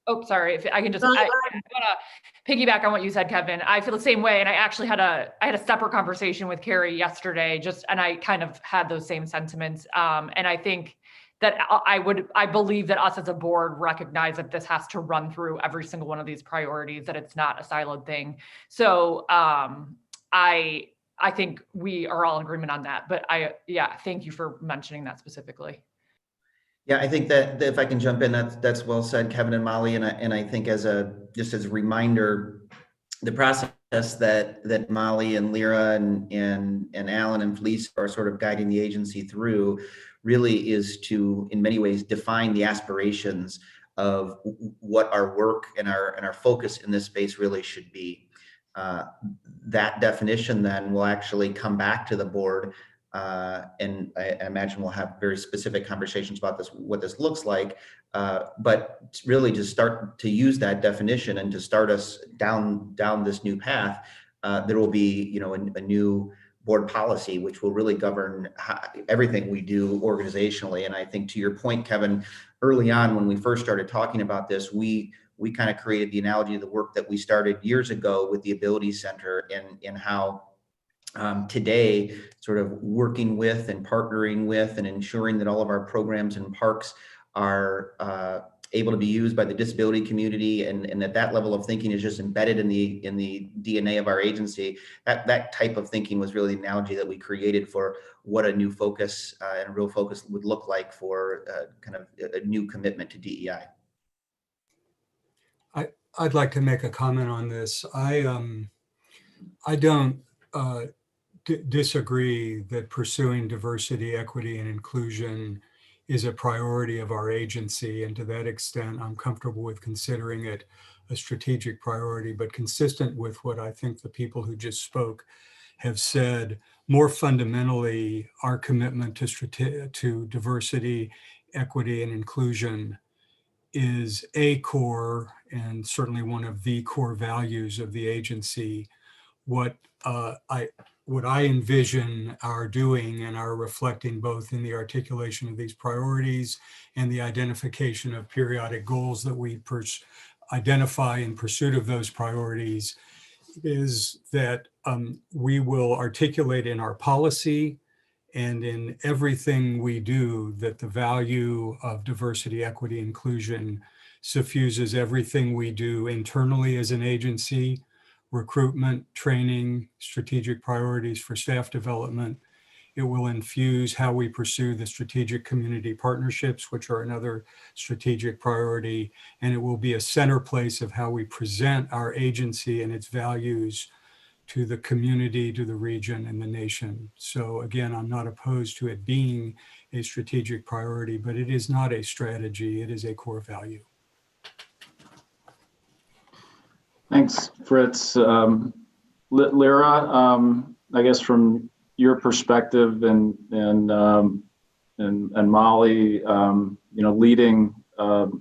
Oh, sorry. If I can just, I want to piggyback on what you said, Kevin. I feel the same way. And I actually had a separate conversation with Carrie yesterday, and I kind of had those same sentiments. And I think that I believe that us as a board recognize that this has to run through every single one of these priorities, that it's not a siloed thing. So I think we are all in agreement on that, but thank you for mentioning that specifically. Yeah, I think that if I can jump in, that's well said, Kevin and Molly. And I think just as a reminder, the process that Molly and Lyra and Alan and Felice are sort of guiding the agency through really is to, in many ways, define the aspirations of what our work and our focus in this space really should be. That definition then will actually come back to the board. And I imagine we'll have very specific conversations about this, what this looks like, but really to start to use that definition and to start us down this new path, there will be, a new board policy, which will really govern everything we do organizationally. And I think to your point, Kevin, early on when we first started talking about this, we kind of created the analogy of the work that we started years ago with the Ability Center and how today, sort of working with and partnering with and ensuring that all of our programs and parks are able to be used by the disability community, and that level of thinking is just embedded in the DNA of our agency. That type of thinking was really the analogy that we created for what a new focus and a real focus would look like for kind of a new commitment to DEI. I'd like to make a comment on this. I don't disagree that pursuing diversity, equity, and inclusion is a priority of our agency. And to that extent, I'm comfortable with considering it a strategic priority, but consistent with what I think the people who just spoke have said, more fundamentally, our commitment to diversity, equity, and inclusion is a core and certainly one of the core values of the agency. What I envision our doing and our reflecting both in the articulation of these priorities and the identification of periodic goals that we identify in pursuit of those priorities is that we will articulate in our policy and in everything we do that the value of diversity, equity, inclusion suffuses everything we do internally as an agency: recruitment, training, strategic priorities for staff development. It will infuse how we pursue the strategic community partnerships, which are another strategic priority. And it will be a center place of how we present our agency and its values to the community, to the region, and the nation. So again, I'm not opposed to it being a strategic priority, but it is not a strategy, it is a core value. Thanks, Fritz. Lyra, I guess from your perspective and Molly, leading our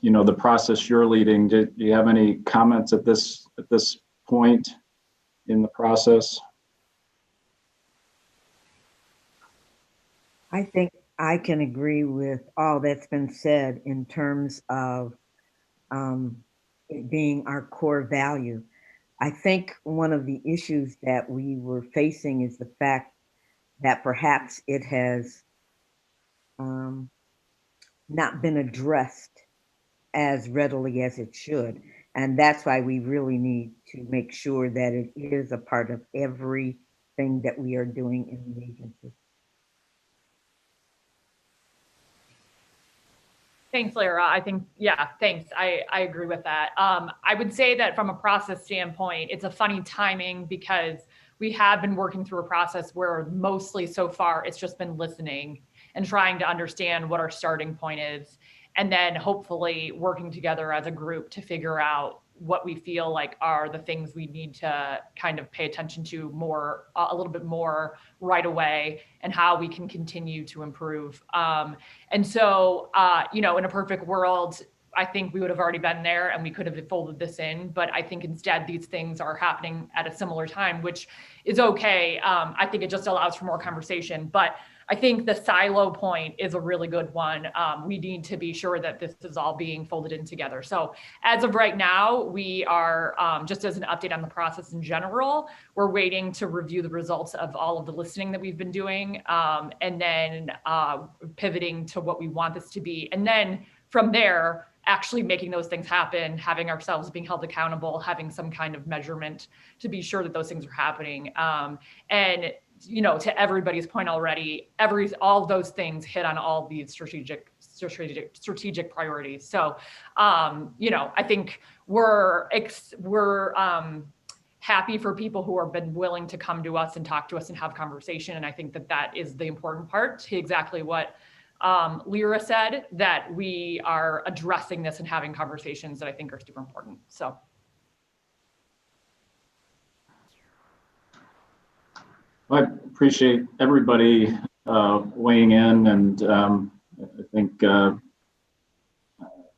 the process you're leading, do you have any comments at this point in the process? I think I can agree with all that's been said in terms of it being our core value. I think one of the issues that we were facing is the fact that perhaps it has not been addressed as readily as it should. And that's why we really need to make sure that it is a part of everything thing that we are doing in the agency. Thanks, Lara. I think, yeah, thanks. I agree with that. I would say that from a process standpoint, it's a funny timing because we have been working through a process where mostly so far it's just been listening and trying to understand what our starting point is. And then hopefully working together as a group to figure out what we feel like are the things we need to kind of pay attention to more, a little bit more right away, and how we can continue to improve. And so, you know, in a perfect world, I think we would have already been there and we could have folded this in, but I think instead these things are happening at a similar time, which is okay. I think it just allows for more conversation, but I think the silo point is a really good one. We need to be sure that this is all being folded in together. So as of right now, we are, just as an update on the process in general, we're waiting to review the results of all of the listening that we've been doing, and then pivoting to what we want this to be. And then from there, actually making those things happen, having ourselves being held accountable, having some kind of measurement to be sure that those things are happening. And you know, to everybody's point already, all those things hit on all these strategic priorities. So, you know, I think we're happy for people who have been willing to come to us and talk to us and have conversation. And I think that that is the important part, to exactly what Lyra said, that we are addressing this and having conversations that I think are super important. So. I appreciate everybody weighing in, and I think you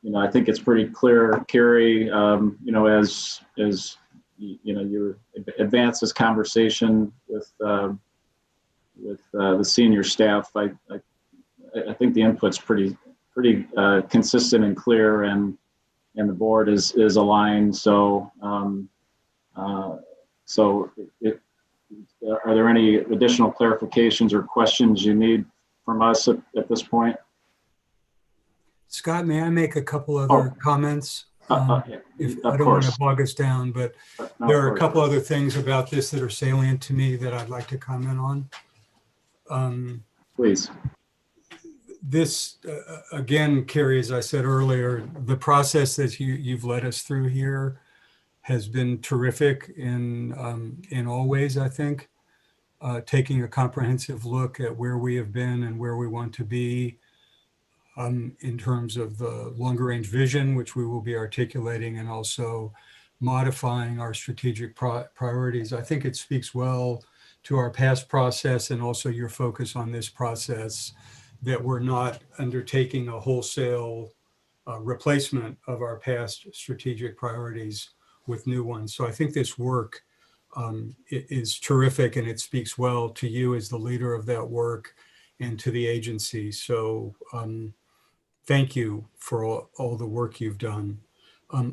know, I think it's pretty clear, Carrie. You know, as you know, you advance this conversation with the senior staff. I think the input's pretty consistent and clear, and the board is aligned. So are there any additional clarifications or questions you need from us at this point? Scott, may I make a couple other comments? If I don't want to bog us down, but there are a couple other things about this that are salient to me that I'd like to comment on. Please. This, again, Carrie, as I said earlier, the process that you've led us through here has been terrific in all ways, I think. Taking a comprehensive look at where we have been and where we want to be in terms of the longer range vision, which we will be articulating, and also modifying our strategic priorities. I think it speaks well to our past process and also your focus on this process, that we're not undertaking a wholesale replacement of our past strategic priorities with new ones. So I think this work is terrific, and it speaks well to you as the leader of that work and to the agency. So thank you for all the work you've done.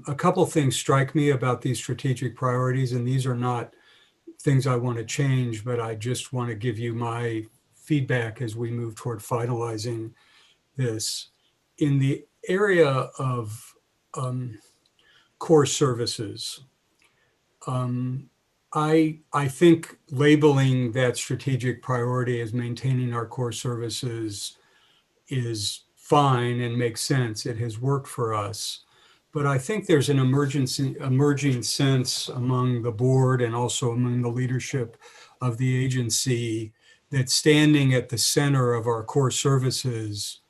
A couple things strike me about these strategic priorities, and these are not things I want to change, but I just want to give you my feedback as we move toward finalizing this. In the area of core services, I think labeling that strategic priority as maintaining our core services is fine and makes sense. It has worked for us. But I think there's an emerging sense among the board and also among the leadership of the agency that standing at the center of our core services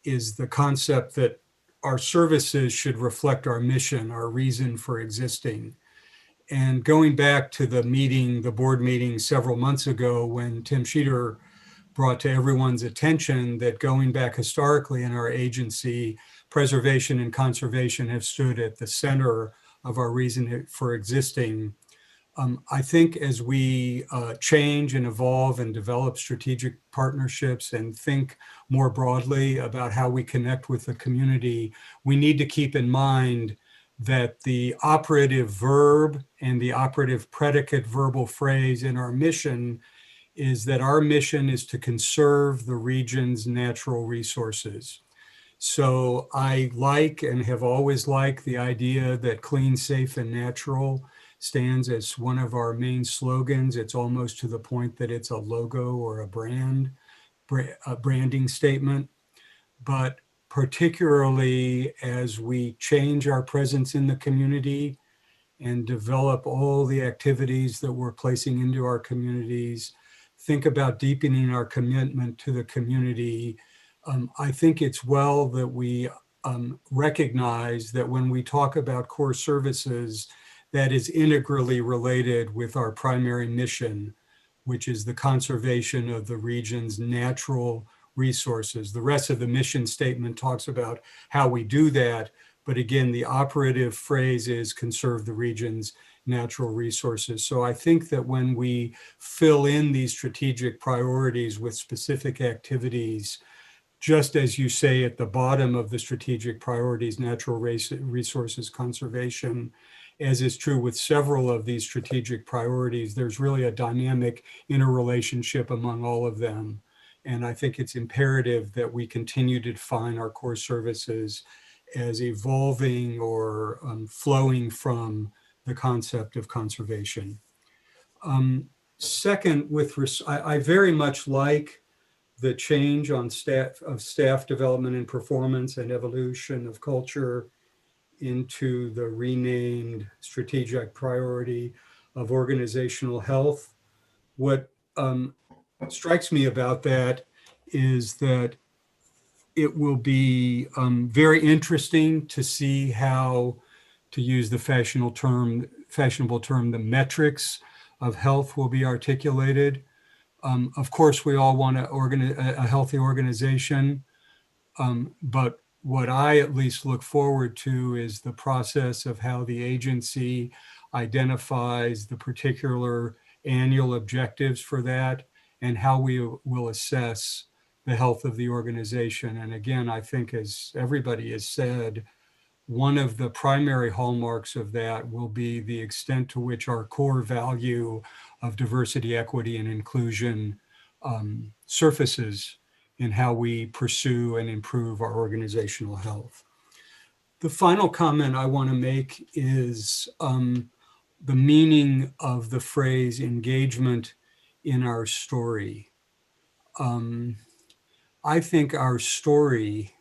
is the concept that our services should reflect our mission, our reason for existing. And going back to the board meeting several months ago, when Tim Sheeter brought to everyone's attention that going back historically in our agency, preservation and conservation have stood at the center of our reason for existing. I think as we change and evolve and develop strategic partnerships and think more broadly about how we connect with the community, we need to keep in mind that the operative verb and the operative predicate verbal phrase in our mission is that our mission is to conserve the region's natural resources. So I like and have always liked the idea that clean, safe, and natural stands as one of our main slogans. It's almost to the point that it's a logo or a branding statement. But particularly as we change our presence in the community and develop all the activities that we're placing into our communities, think about deepening our commitment to the community. I think it's well that we recognize that when we talk about core services, that is integrally related with our primary mission, which is the conservation of the region's natural resources. The rest of the mission statement talks about how we do that. But again, the operative phrase is conserve the region's natural resources. So I think that when we fill in these strategic priorities with specific activities, just as you say at the bottom of the strategic priorities, natural resources conservation, as is true with several of these strategic priorities, there's really a dynamic interrelationship among all of them. And I think it's imperative that we continue to define our core services as evolving or flowing from the concept of conservation. Second, I very much like the change on staff development and performance and evolution of culture into the renamed strategic priority of organizational health. What strikes me about that is that it will be very interesting to see how, to use the fashionable term, the metrics of health will be articulated. Of course, we all want a healthy organization, but what I at least look forward to is the process of how the agency identifies the particular annual objectives for that and how we will assess the health of the organization. And again, I think, as everybody has said, one of the primary hallmarks of that will be the extent to which our core value of diversity, equity, and inclusion surfaces in how we pursue and improve our organizational health. The final comment I want to make is the meaning of the phrase engagement in our story. I think our story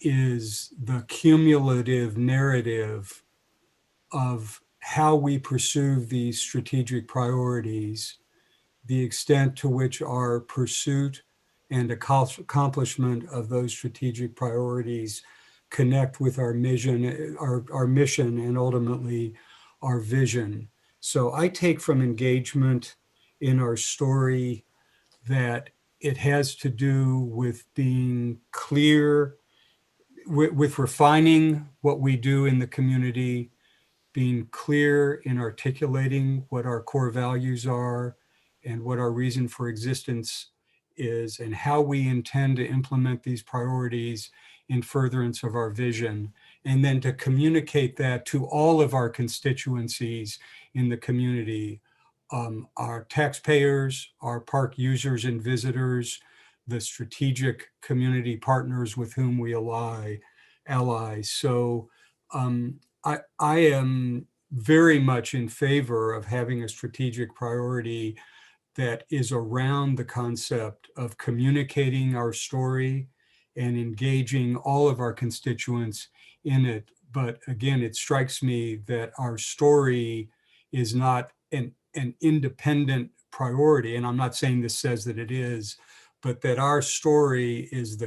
is the cumulative narrative of how we pursue these strategic priorities, the extent to which our pursuit and accomplishment of those strategic priorities connect with our mission, our mission, and ultimately our vision. So I take from engagement in our story that it has to do with being clear, with refining what we do in the community, being clear in articulating what our core values are and what our reason for existence is, and how we intend to implement these priorities in furtherance of our vision, and then to communicate that to all of our constituencies in the community, our taxpayers, our park users and visitors, the strategic community partners with whom we ally. So I am very much in favor of having a strategic priority that is around the concept of communicating our story and engaging all of our constituents in it. But again, it strikes me that our story is not an independent priority, and I'm not saying this says that it is, but that our story is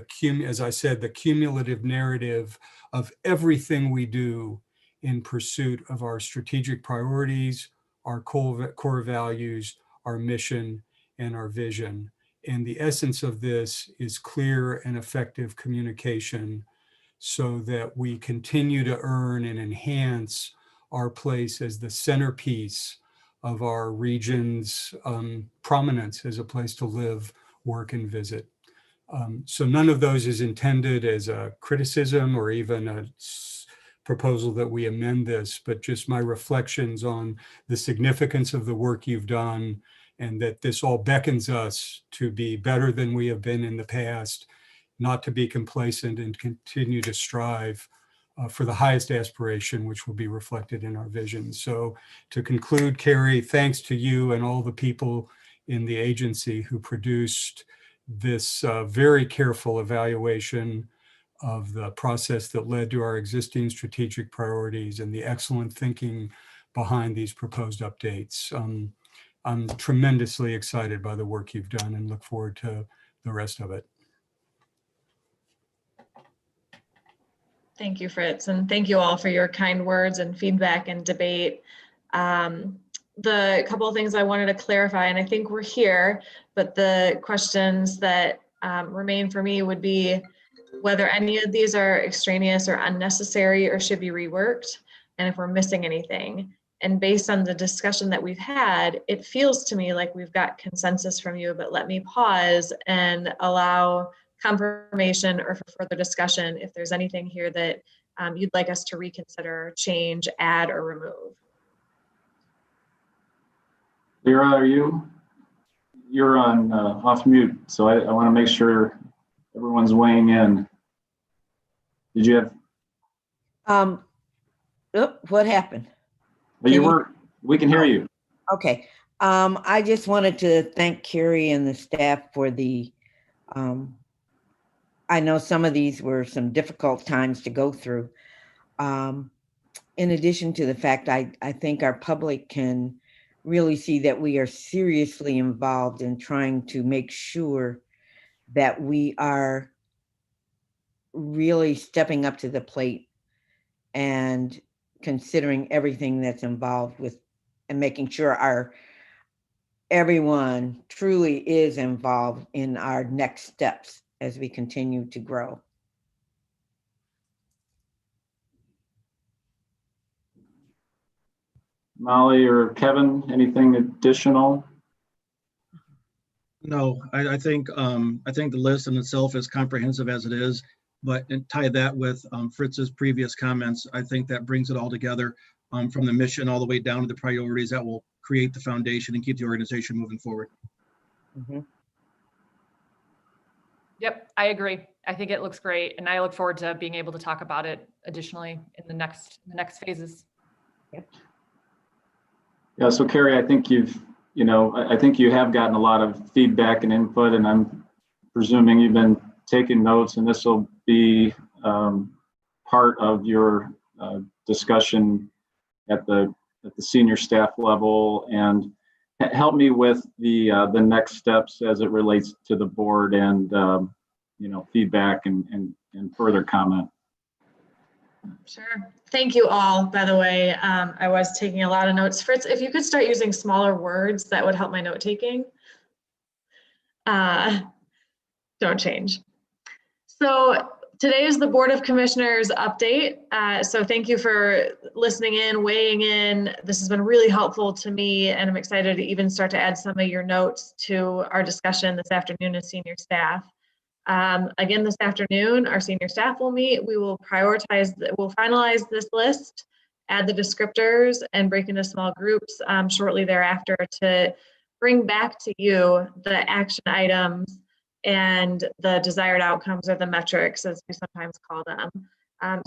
as I said, the cumulative narrative of everything we do in pursuit of our strategic priorities, our core values, our mission, and our vision. And the essence of this is clear and effective communication so that we continue to earn and enhance our place as the centerpiece of our region's prominence as a place to live, work, and visit. So none of those is intended as a criticism or even a proposal that we amend this, but just my reflections on the significance of the work you've done, and that this all beckons us to be better than we have been in the past, not to be complacent, and continue to strive for the highest aspiration, which will be reflected in our vision. So to conclude, Carrie, thanks to you and all the people in the agency who produced this very careful evaluation of the process that led to our existing strategic priorities and the excellent thinking behind these proposed updates. I'm tremendously excited by the work you've done and look forward to the rest of it. Thank you, Fritz, and thank you all for your kind words and feedback and debate. The couple of things I wanted to clarify, and I think we're here, but the questions that remain for me would be whether any of these are extraneous or unnecessary or should be reworked, and if we're missing anything. And based on the discussion that we've had, it feels to me like we've got consensus from you, but let me pause and allow confirmation or for further discussion if there's anything here that you'd like us to reconsider, change, add, or remove. Lyra, you're on off mute, so I want to make sure everyone's weighing in. Did you have? What happened? We can hear you. Okay. I just wanted to thank Carrie and the staff for the, I know some of these were some difficult times to go through. In addition to the fact, I think our public can really see that we are seriously involved in trying to make sure that we are really stepping up to the plate and considering everything that's involved with and making sure everyone truly is involved in our next steps as we continue to grow. Molly or Kevin, anything additional? No, I think the list in itself is comprehensive as it is, but and tie that with Fritz's previous comments, I think that brings it all together from the mission all the way down to the priorities that will create the foundation and keep the organization moving forward. Mm-hmm. Yep, I agree. I think it looks great, and I look forward to being able to talk about it additionally in the next phases. Yep. Yeah. So Carrie, I think I think you have gotten a lot of feedback and input, and I'm presuming you've been taking notes, and this will be part of your discussion at the senior staff level, and help me with the next steps as it relates to the board and feedback and further comment. Sure. Thank you all, by the way. I was taking a lot of notes. Fritz, if you could start using smaller words, that would help my note taking. Don't change. So today is the Board of Commissioners update. So thank you for listening in, weighing in. This has been really helpful to me, and I'm excited to even start to add some of your notes to our discussion this afternoon as senior staff. Again, this afternoon, our senior staff will meet. We will we'll finalize this list, add the descriptors, and break into small groups shortly thereafter to bring back to you the action items and the desired outcomes, or the metrics, as we sometimes call them.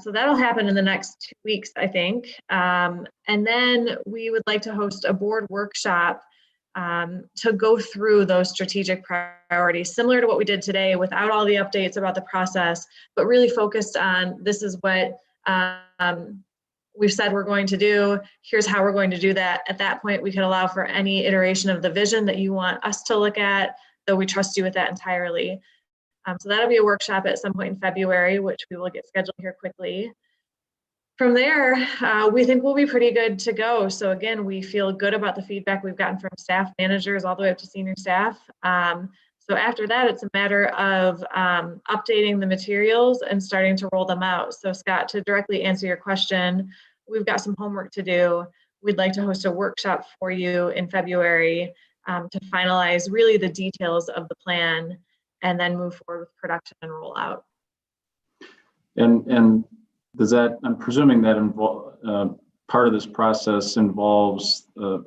So that'll happen in the next 2 weeks, I think. And then we would like to host a board workshop to go through those strategic priorities, similar to what we did today, without all the updates about the process, but really focused on this is what we've said we're going to do. Here's how we're going to do that. At that point, we could allow for any iteration of the vision that you want us to look at, though we trust you with that entirely. So that'll be a workshop at some point in February, which we will get scheduled here quickly. From there, we think we'll be pretty good to go. So again, we feel good about the feedback we've gotten from staff managers all the way up to senior staff. So after that, it's a matter of updating the materials and starting to roll them out. So Scott, to directly answer your question, we've got some homework to do. We'd like to host a workshop for you in February to finalize really the details of the plan and then move forward with production and rollout. And does that, I'm presuming that part of this process involves a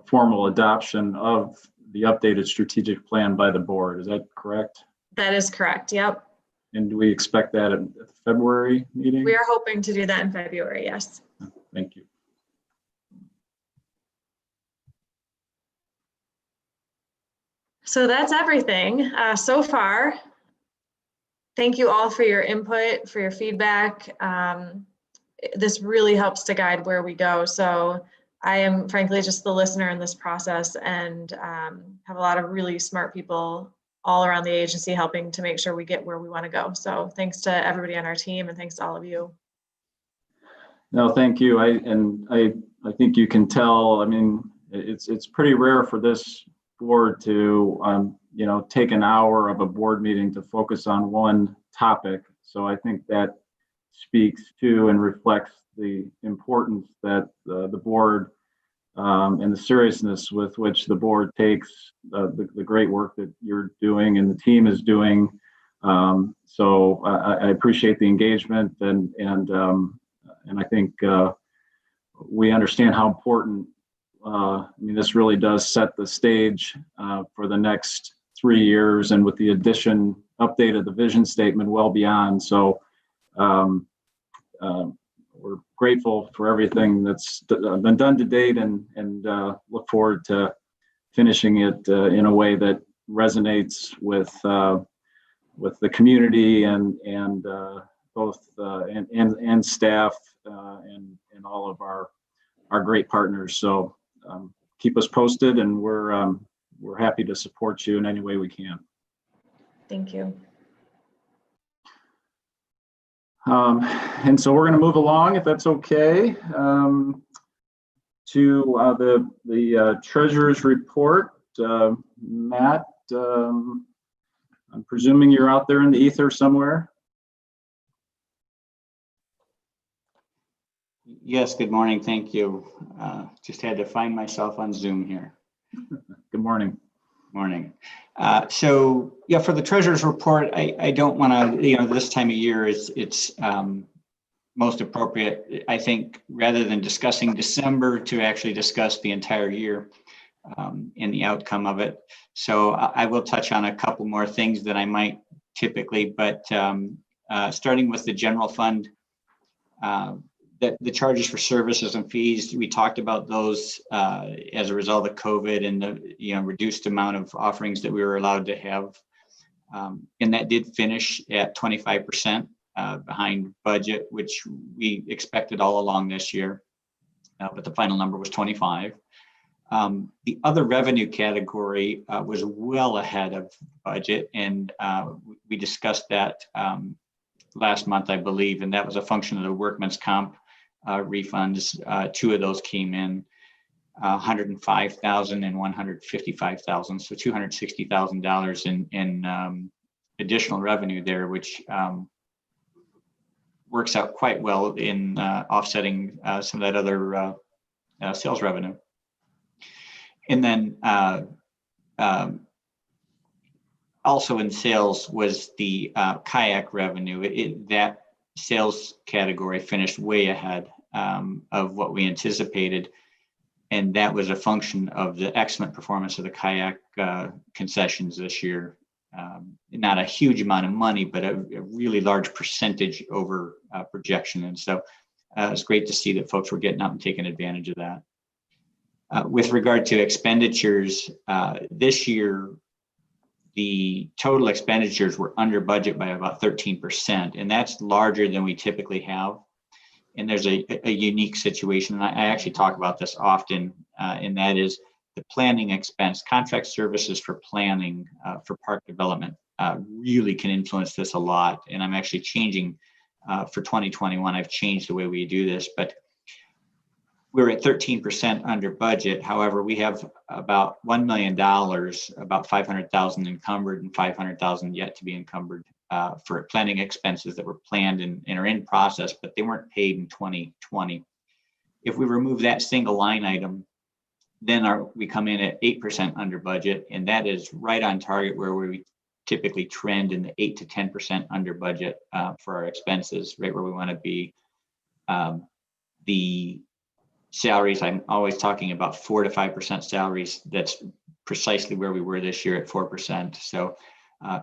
formal adoption of the updated strategic plan by the board. Is that correct? That is correct. Yep. And do we expect that at the February meeting? We are hoping to do that in February, yes. Thank you. So that's everything so far. Thank you all for your input, for your feedback. This really helps to guide where we go. So I am frankly just the listener in this process, and have a lot of really smart people all around the agency helping to make sure we get where we want to go. So thanks to everybody on our team, and thanks to all of you. No, thank you. I think you can tell. I mean, it's pretty rare for this board to take an hour of a board meeting to focus on one topic. So I think that speaks to and reflects the importance that the board and the seriousness with which the board takes the great work that you're doing and the team is doing. So I appreciate the engagement, and I think we understand how important. I mean, this really does set the stage for the next 3 years, and with the update of the vision statement well beyond. So we're grateful for everything that's been done to date, and look forward to finishing it in a way that resonates with the community and both and staff and all of our great partners. So keep us posted, and we're happy to support you in any way we can. Thank you. And so we're going to move along, if that's okay, to the treasurer's report. Matt, I'm presuming you're out there in the ether somewhere. Yes, good morning. Thank you. Just had to find myself on Zoom here. Good morning. Morning. So yeah, for the treasurer's report, I don't want to, this time of year it's most appropriate, I think, rather than discussing December, to actually discuss the entire year and the outcome of it. So I will touch on a couple more things than I might typically, but starting with the general fund, the charges for services and fees, we talked about those as a result of COVID and the reduced amount of offerings that we were allowed to have. And that did finish at 25% behind budget, which we expected all along this year, but the final number was 25. The other revenue category was well ahead of budget, and we discussed that last month, I believe, and that was a function of the workman's comp refunds. Two of those came in, 105,000 and 155,000, so $260,000 in additional revenue there, which works out quite well in offsetting some of that other sales revenue. And then also in sales was the kayak revenue. That sales category finished way ahead of what we anticipated. And that was a function of the excellent performance of the kayak concessions this year. Not a huge amount of money, but a really large percentage over projection. And so it's great to see that folks were getting out and taking advantage of that. With regard to expenditures, this year, the total expenditures were under budget by about 13%, and that's larger than we typically have. And there's a unique situation, and I actually talk about this often, and that is the planning expense. Contract services for planning for park development really can influence this a lot, and I'm actually changing for 2021. I've changed the way we do this, but we're at 13% under budget. However, we have about $1 million, about 500,000 encumbered and 500,000 yet to be encumbered for planning expenses that were planned and are in process, but they weren't paid in 2020. If we remove that single line item, then we come in at 8% under budget, and that is right on target where we typically trend in the 8 to 10% under budget for our expenses, right where we want to be. The salaries, I'm always talking about 4 to 5% salaries. That's precisely where we were this year at 4%. So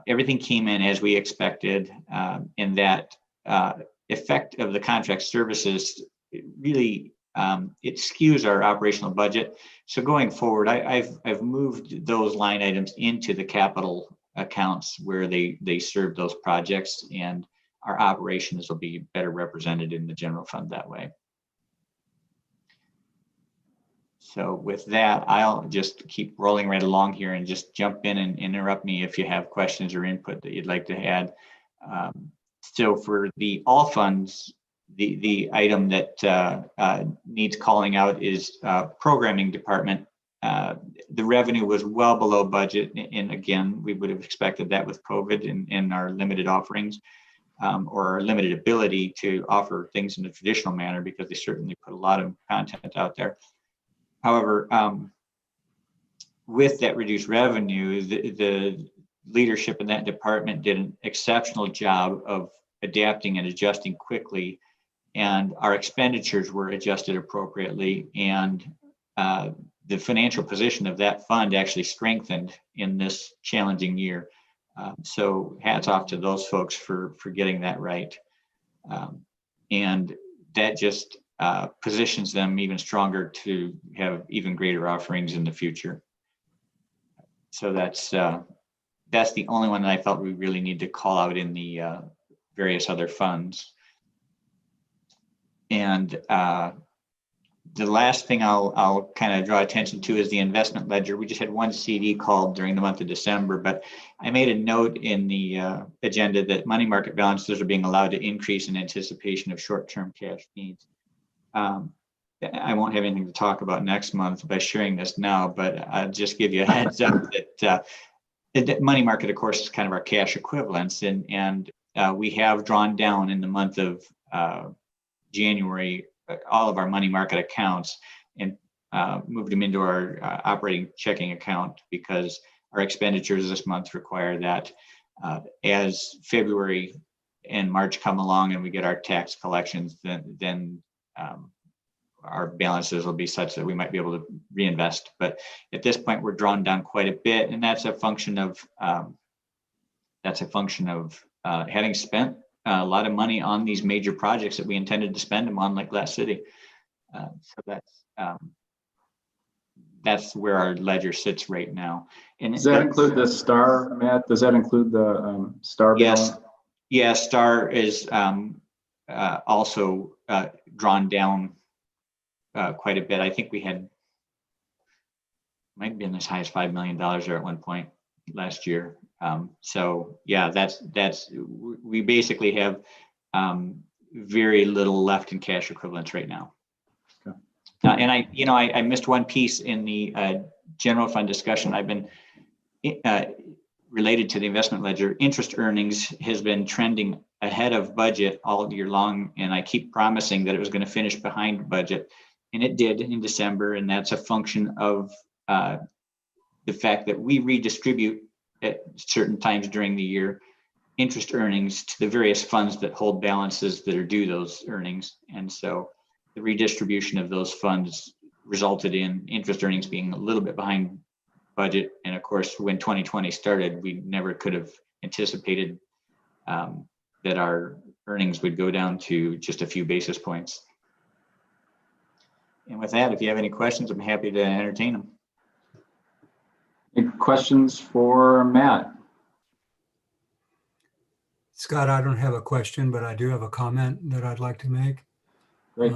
Everything came in as we expected, and that effect of the contract services really it skews our operational budget. So going forward, I've moved those line items into the capital accounts where they serve those projects, and our operations will be better represented in the general fund that way. So with that, I'll just keep rolling right along here and just jump in and interrupt me if you have questions or input that you'd like to add. So for the all funds, the item that needs calling out is programming department. The revenue was well below budget. And again, we would have expected that with COVID and our limited offerings or our limited ability to offer things in a traditional manner, because they certainly put a lot of content out there. However, with that reduced revenue, the leadership in that department did an exceptional job of adapting and adjusting quickly, and our expenditures were adjusted appropriately, and the financial position of that fund actually strengthened in this challenging year. So hats off to those folks for getting that right. And that just positions them even stronger to have even greater offerings in the future. So that's the only one that I felt we really need to call out in the various other funds. And the last thing I'll kind of draw attention to is the investment ledger. We just had one CD called during the month of December, but I made a note in the agenda that money market balances are being allowed to increase in anticipation of short-term cash needs. I won't have anything to talk about next month by sharing this now, but I'll just give you a heads up that money market, of course, is kind of our cash equivalents, and we have drawn down in the month of January all of our money market accounts and moved them into our operating checking account, because our expenditures this month require that. As February and March come along and we get our tax collections, then our balances will be such that we might be able to reinvest. But at this point, we're drawn down quite a bit, and that's a function of having spent a lot of money on these major projects that we intended to spend them on, like Glass City. So that's where our ledger sits right now. And does that include the STAR, Matt? Does that include the STAR balance? Yes, STAR is also drawn down quite a bit. I think we might have been as high as $5 million there at one point last year. So yeah, we basically have very little left in cash equivalents right now. Okay. And I missed one piece in the general fund discussion. I've been related to the investment ledger. Interest earnings has been trending ahead of budget all year long, and I keep promising that it was going to finish behind budget, and it did in December. And that's a function of the fact that we redistribute at certain times during the year interest earnings to the various funds that hold balances that are due those earnings. And so the redistribution of those funds resulted in interest earnings being a little bit behind budget. And of course, when 2020 started, we never could have anticipated that our earnings would go down to just a few basis points. And with that, if you have any questions, I'm happy to entertain them. Any questions for Matt? Scott, I don't have a question, but I do have a comment that I'd like to make. Great.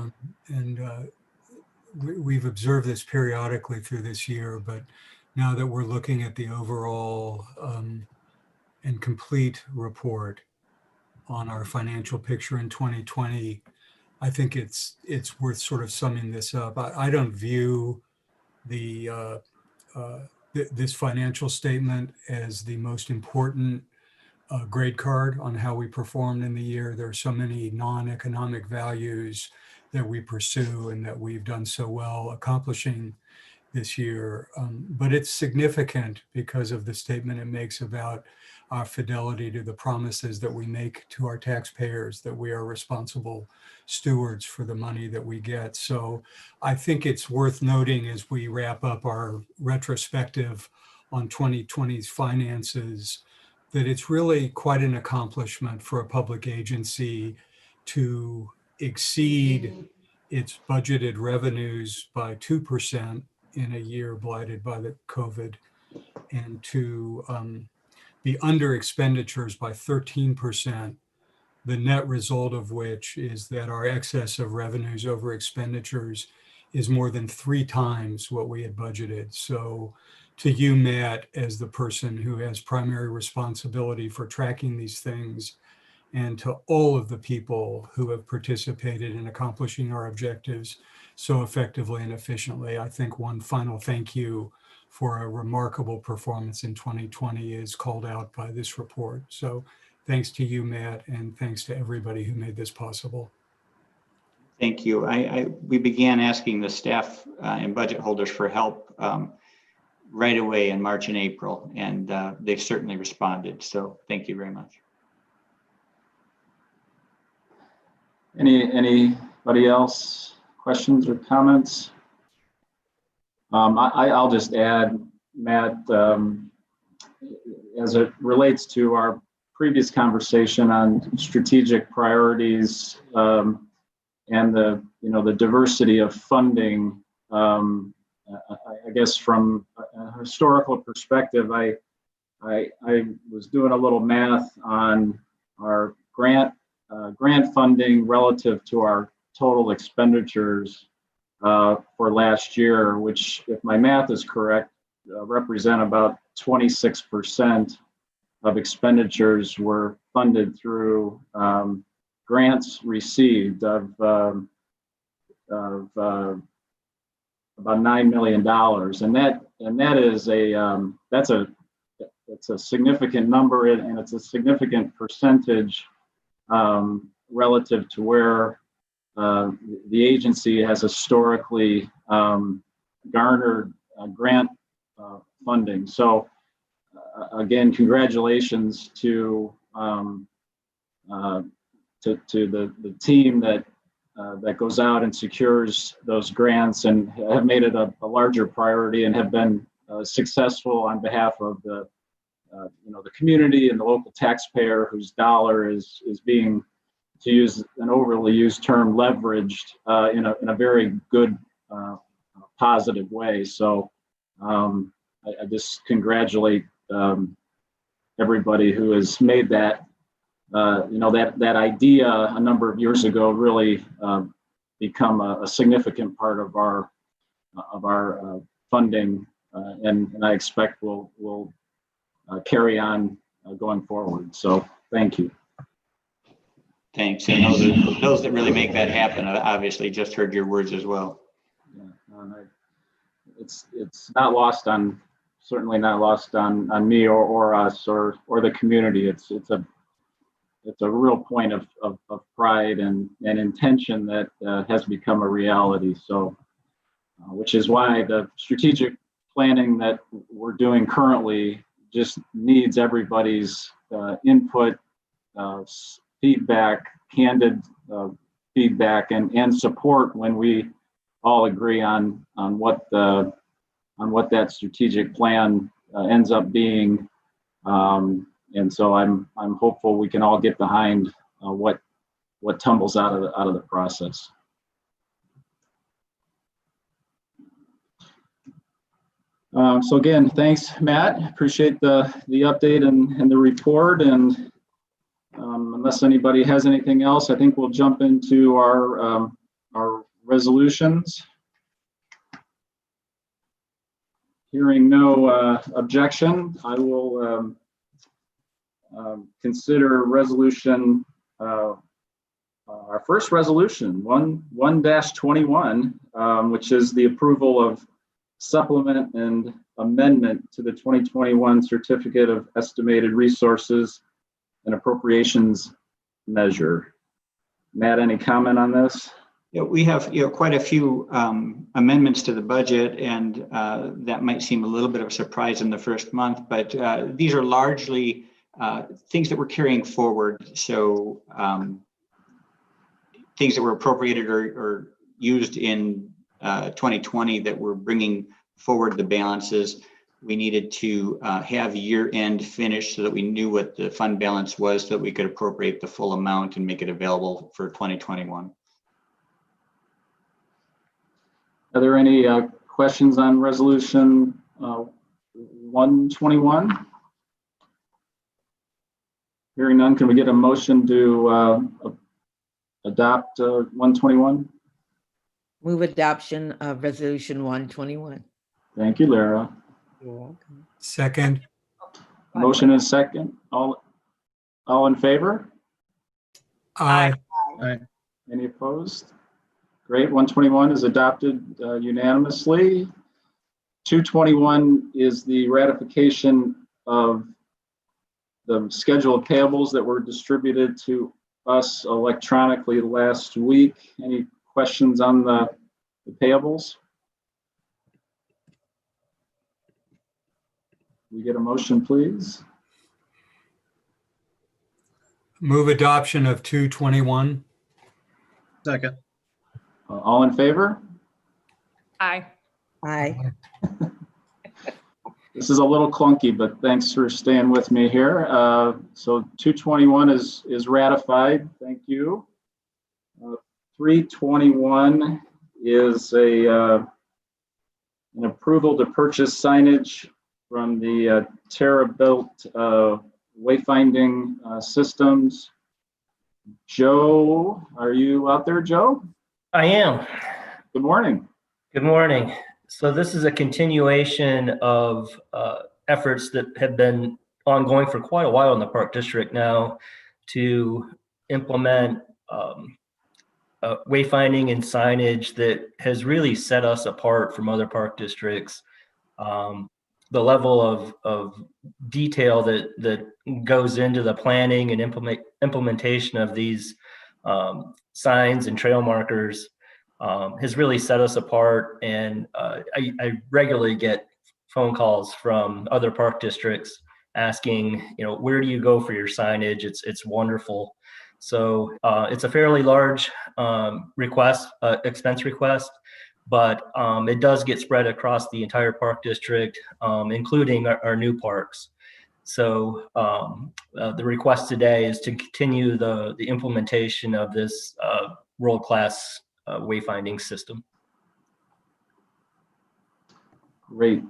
We've observed this periodically through this year, but now that we're looking at the overall and complete report on our financial picture in 2020, I think it's worth sort of summing this up. I don't view this financial statement as the most important grade card on how we performed in the year. There are so many non-economic values that we pursue and that we've done so well accomplishing this year. But it's significant because of the statement it makes about our fidelity to the promises that we make to our taxpayers, that we are responsible stewards for the money that we get. So I think it's worth noting as we wrap up our retrospective on 2020's finances that it's really quite an accomplishment for a public agency to exceed its budgeted revenues by 2% in a year blighted by the COVID, and to be under expenditures by 13%, the net result of which is that our excess of revenues over expenditures is more than 3 times what we had budgeted. So to you, Matt, as the person who has primary responsibility for tracking these things, and to all of the people who have participated in accomplishing our objectives so effectively and efficiently, I think one final thank you for a remarkable performance in 2020 is called out by this report. So thanks to you, Matt, and thanks to everybody who made this possible. Thank you. We began asking the staff and budget holders for help right away in March and April, and they've certainly responded. So thank you very much. Anybody else? Questions or comments? I'll just add, Matt, as it relates to our previous conversation on strategic priorities and the diversity of funding. I guess from a historical perspective, I was doing a little math on our grant funding relative to our total expenditures for last year, which, if my math is correct, represent about 26% of expenditures were funded through grants received of about $9 million, and that is it's a significant number, and it's a significant percentage relative to where the agency has historically garnered grant funding. So again, congratulations to the team that goes out and secures those grants and have made it a larger priority and have been successful on behalf of the community and the local taxpayer whose dollar is being, to use an overly used term, leveraged in a very good, positive way. So I just congratulate everybody who has made that that idea a number of years ago really become a significant part of our funding, and I expect will carry on going forward. So thank you. Thanks. And those that really make that happen, obviously just heard your words as well. Yeah, it's not lost on, certainly not lost on me or us or the community. It's a real point of pride and intention that has become a reality. So, which is why the strategic planning that we're doing currently just needs everybody's input, feedback, candid feedback, and support when we all agree on what that strategic plan ends up being. And so I'm hopeful we can all get behind what tumbles out of the process. So again, thanks, Matt. Appreciate the update and the report. And unless anybody has anything else, I think we'll jump into our resolutions. Hearing no objection, I will consider resolution, our first resolution, 1-21, which is the approval of supplement and amendment to the 2021 Certificate of Estimated Resources and Appropriations Measure. Matt, any comment on this? Yeah, we have quite a few amendments to the budget, and that might seem a little bit of a surprise in the first month, but these are largely things that we're carrying forward. So things that were appropriated or used in 2020 that we're bringing forward the balances. we needed to have year end finished so that we knew what the fund balance was so that we could appropriate the full amount and make it available for 2021. Are there any questions on resolution 121? Hearing none, can we get a motion to adopt 121? Move adoption of resolution 121. Thank you, Lara. You're welcome. Second. Motion and second. All in favor? Aye. Any opposed? Great. 121 is adopted unanimously. 221 is the ratification of the schedule of payables that were distributed to us electronically last week. Any questions on the payables? We get a motion, please. Move adoption of 221. Second. All in favor? Aye. Aye. This is a little clunky, but thanks for staying with me here. So 221 is ratified. Thank you. 321 is an approval to purchase signage from the Terra-built wayfinding systems. Joe, are you out there, Joe? I am. Good morning. Good morning. So this is a continuation of efforts that have been ongoing for quite a while in the Park District now to implement wayfinding and signage that has really set us apart from other park districts. The level of detail that goes into the planning and implementation of these signs and trail markers has really set us apart. And I regularly get phone calls from other park districts asking, where do you go for your signage? It's wonderful. So it's a fairly large expense request, but it does get spread across the entire park district, including our new parks. So the request today is to continue the implementation of this world-class wayfinding system. Great.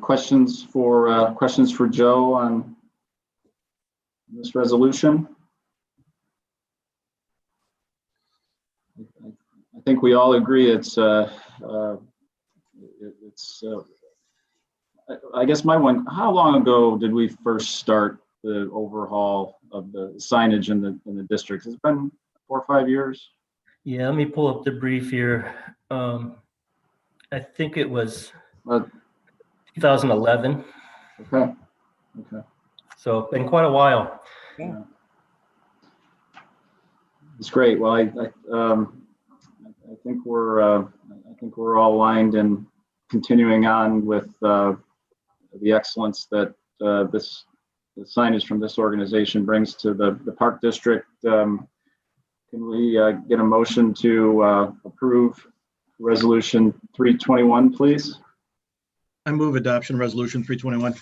Questions for Joe on this resolution? I think we all agree it's I guess how long ago did we first start the overhaul of the signage in the district? Has it been 4 or 5 years? Yeah, let me pull up the brief here. I think it was 2011. Okay. So been quite a while. Yeah. It's great. Well, I think we're all aligned in continuing on with the excellence that the signage from this organization brings to the Park District. Can we get a motion to approve Resolution 321, please? I move adoption resolution 321.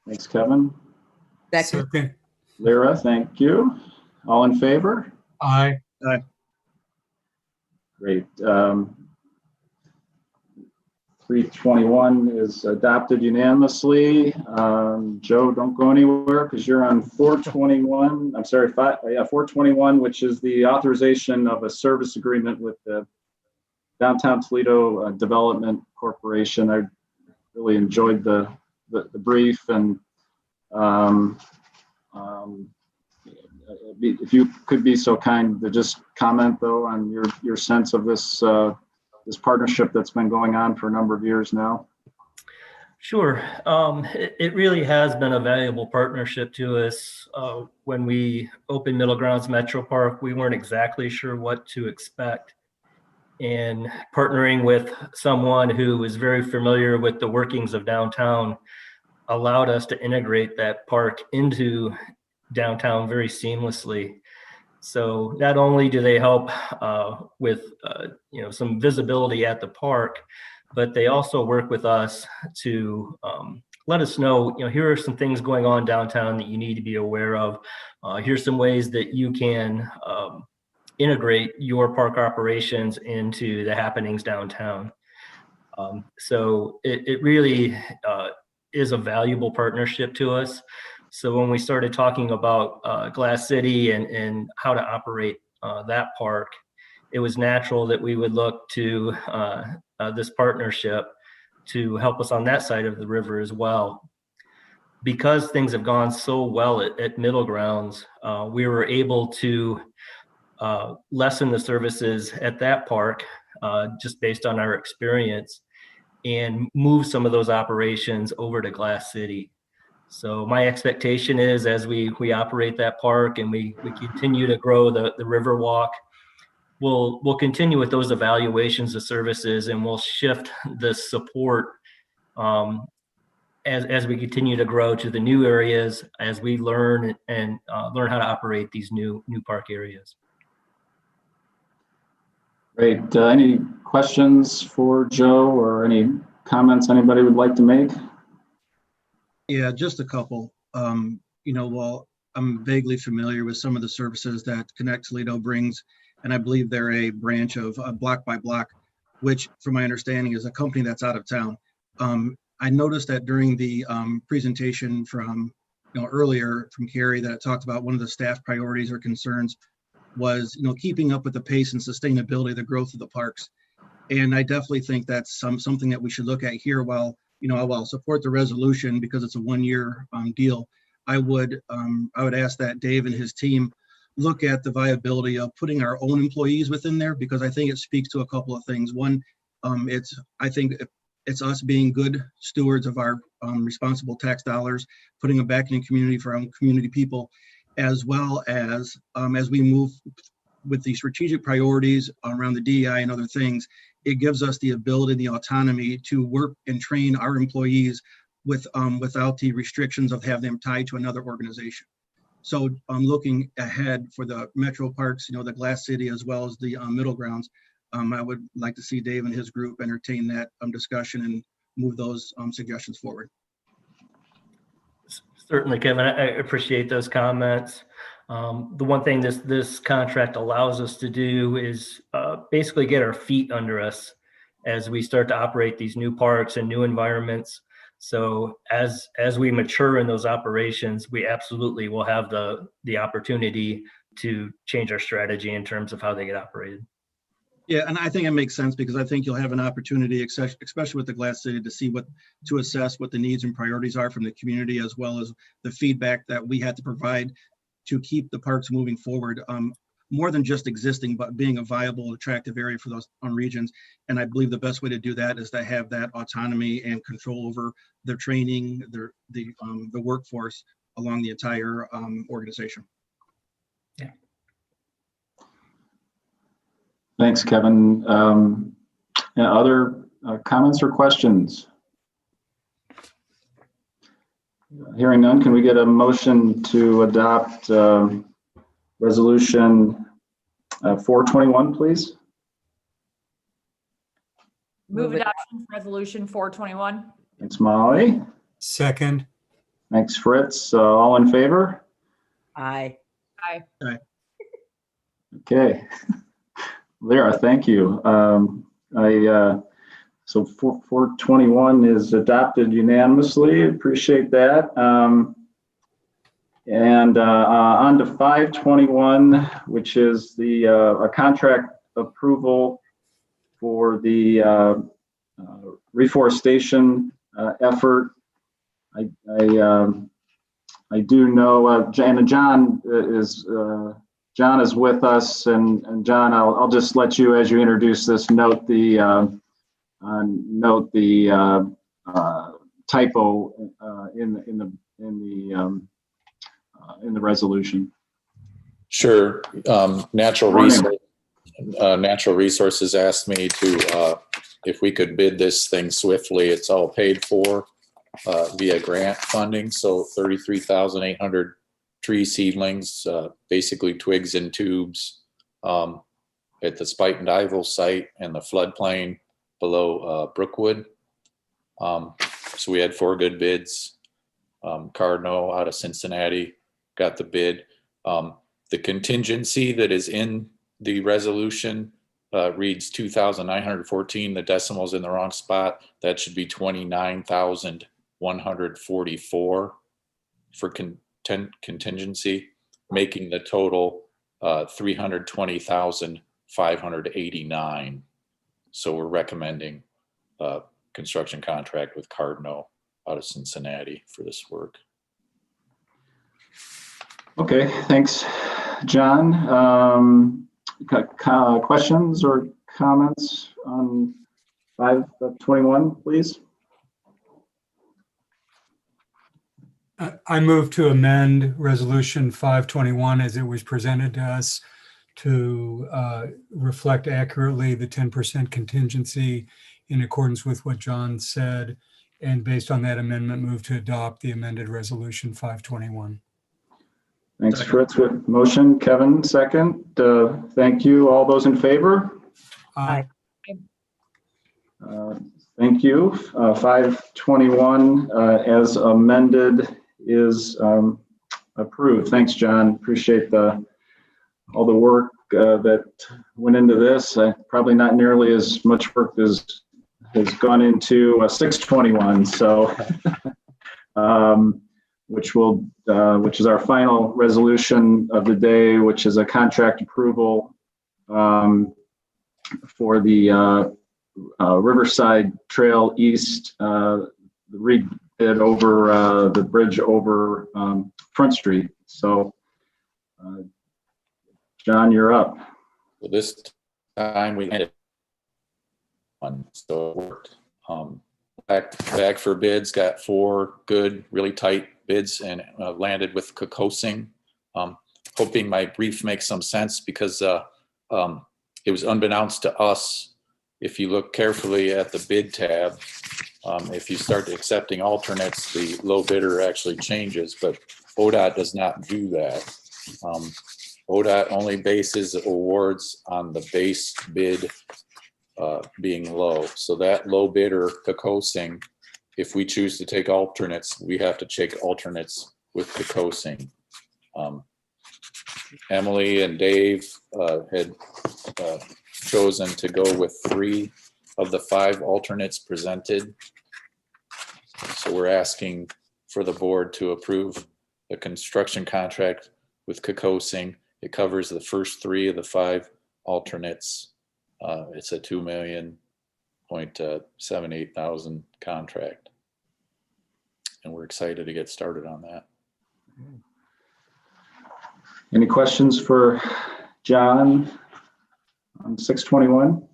Thanks, Kevin. Second. Lyra, thank you. All in favor? Aye. Aye. Great. 321 is adopted unanimously. Joe, don't go anywhere because you're on 421. I'm sorry, 421, which is the authorization of a service agreement with the Downtown Toledo Development Corporation. I really enjoyed the brief, and if you could be so kind to just comment though on your sense of this this partnership that's been going on for a number of years now. Sure. It really has been a valuable partnership to us. When we opened Middle Grounds Metro Park, we weren't exactly sure what to expect. And partnering with someone who was very familiar with the workings of downtown allowed us to integrate that park into downtown very seamlessly. So not only do they help with some visibility at the park, but they also work with us to let us know, here are some things going on downtown that you need to be aware of. Here's some ways that you can integrate your park operations into the happenings downtown. So it really is a valuable partnership to us. So when we started talking about Glass City and how to operate that park, it was natural that we would look to this partnership to help us on that side of the river as well. Because things have gone so well at Middle Grounds, we were able to lessen the services at that park just based on our experience and move some of those operations over to Glass City. So my expectation is as we operate that park and we continue to grow the Riverwalk, we'll continue with those evaluations of services, and we'll shift the support as we continue to grow to the new areas, as we learn and learn how to operate these new park areas. Great. Any questions for Joe or any comments anybody would like to make? Yeah, just a couple. Well, I'm vaguely familiar with some of the services that Connect Toledo brings, and I believe they're a branch of Block by Block, which from my understanding is a company that's out of town. I noticed that during the presentation from earlier from Carrie that it talked about one of the staff priorities or concerns was keeping up with the pace and sustainability of the growth of the parks. And I definitely think that's something that we should look at here. While I'll support the resolution because it's a one-year deal, I would ask that Dave and his team look at the viability of putting our own employees within there, because I think it speaks to a couple of things. One, I think it's us being good stewards of our responsible tax dollars, putting them back in the community for our community people, as well as we move with the strategic priorities around the DEI and other things, it gives us the ability and the autonomy to work and train our employees without the restrictions of having them tied to another organization. So I'm looking ahead for the Metro Parks, the Glass City, as well as the Middle Grounds. I would like to see Dave and his group entertain that discussion and move those suggestions forward. Certainly, Kevin, I appreciate those comments. The one thing this contract allows us to do is basically get our feet under us as we start to operate these new parks and new environments. So as we mature in those operations, we absolutely will have the opportunity to change our strategy in terms of how they get operated. Yeah, and I think it makes sense because I think you'll have an opportunity, especially with the Glass City, to assess what the needs and priorities are from the community, as well as the feedback that we had to provide to keep the parks moving forward, more than just existing, but being a viable, attractive area for those regions. And I believe the best way to do that is to have that autonomy and control over their training, the workforce along the entire organization. Yeah. Thanks, Kevin. Other comments or questions? Hearing none, can we get a motion to adopt resolution 421, please? Move adoption for resolution 421. Thanks, Molly. Second. Thanks, Fritz. All in favor? Aye. Aye. Aye. Okay. Lyra, thank you. So 421 is adopted unanimously. Appreciate that. And on to 521, which is the a contract approval for the reforestation effort. I do know John is with us, and John, I'll just let you, as you introduce this, note the typo in the resolution. Sure. Natural Resources asked me to if we could bid this thing swiftly. It's all paid for via grant funding. So 33,800 tree seedlings, basically twigs and tubes, at the Spite and Dival site and the floodplain below Brookwood. So we had 4 good bids. Cardinal out of Cincinnati got the bid. The contingency that is in the resolution reads 2,914. The decimal's in the wrong spot. That should be 29,144 for contingency, making the total 320,589. So we're recommending construction contract with Cardinal out of Cincinnati for this work. Okay, thanks, John. Questions or comments on 521, please? I move to amend Resolution 521 as it was presented to us to reflect accurately the 10% contingency in accordance with what John said. And based on that amendment, move to adopt the amended Resolution 521. Thanks, Fritz, with motion. Kevin, second. Thank you. All those in favor? Aye. Thank you. 521 as amended is approved. Thanks, John. Appreciate all the work that went into this. Probably not nearly as much work as has gone into 621. So, which is our final resolution of the day, which is a contract approval for the Riverside Trail East rebid over the bridge over Front Street. So, John, you're up. Well, this time we had one, so it worked. Back for bids, got 4 good, really tight bids, and landed with Kokosing. Hoping my brief makes some sense because it was unbeknownst to us. If you look carefully at the bid tab, if you start accepting alternates, the low bidder actually changes, but ODOT does not do that. ODOT only bases awards on the base bid being low. So that low bidder, Kokosing, if we choose to take alternates, we have to take alternates with Kokosing. Emily and Dave had chosen to go with 3 of the 5 alternates presented. So we're asking for the board to approve a construction contract with Kokosing. It covers the first 3 of the 5 alternates. It's a $2,000,078 contract. And we're excited to get started on that. Any questions for John on 621?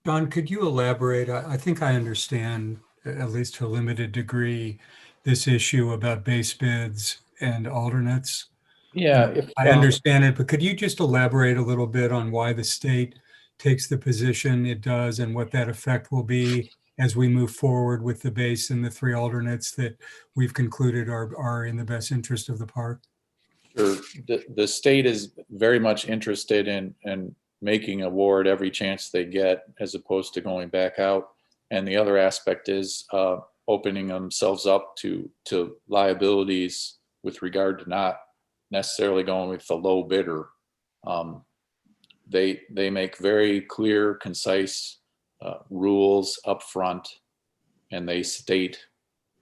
John, could you elaborate? I think I understand, at least to a limited degree, this issue about base bids and alternates. Yeah, I understand it, but could you just elaborate a little bit on why the state takes the position it does and what that effect will be as we move forward with the base and the 3 alternates that we've concluded are in the best interest of the park? Sure. The state is very much interested in making award every chance they get, as opposed to going back out. And the other aspect is opening themselves up to liabilities with regard to not necessarily going with the low bidder. They make very clear, concise rules up front, and they state,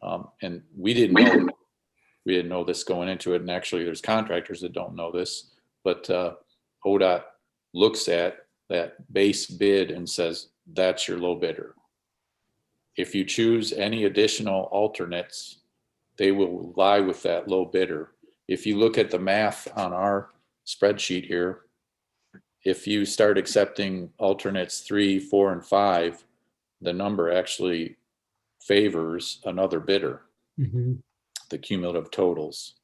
and we didn't know this going into it. And actually there's contractors that don't know this, but ODOT looks at that base bid and says, that's your low bidder. If you choose any additional alternates, they will lie with that low bidder. If you look at the math on our spreadsheet here, if you start accepting alternates 3, 4, and 5, the number actually favors another bidder, the cumulative totals.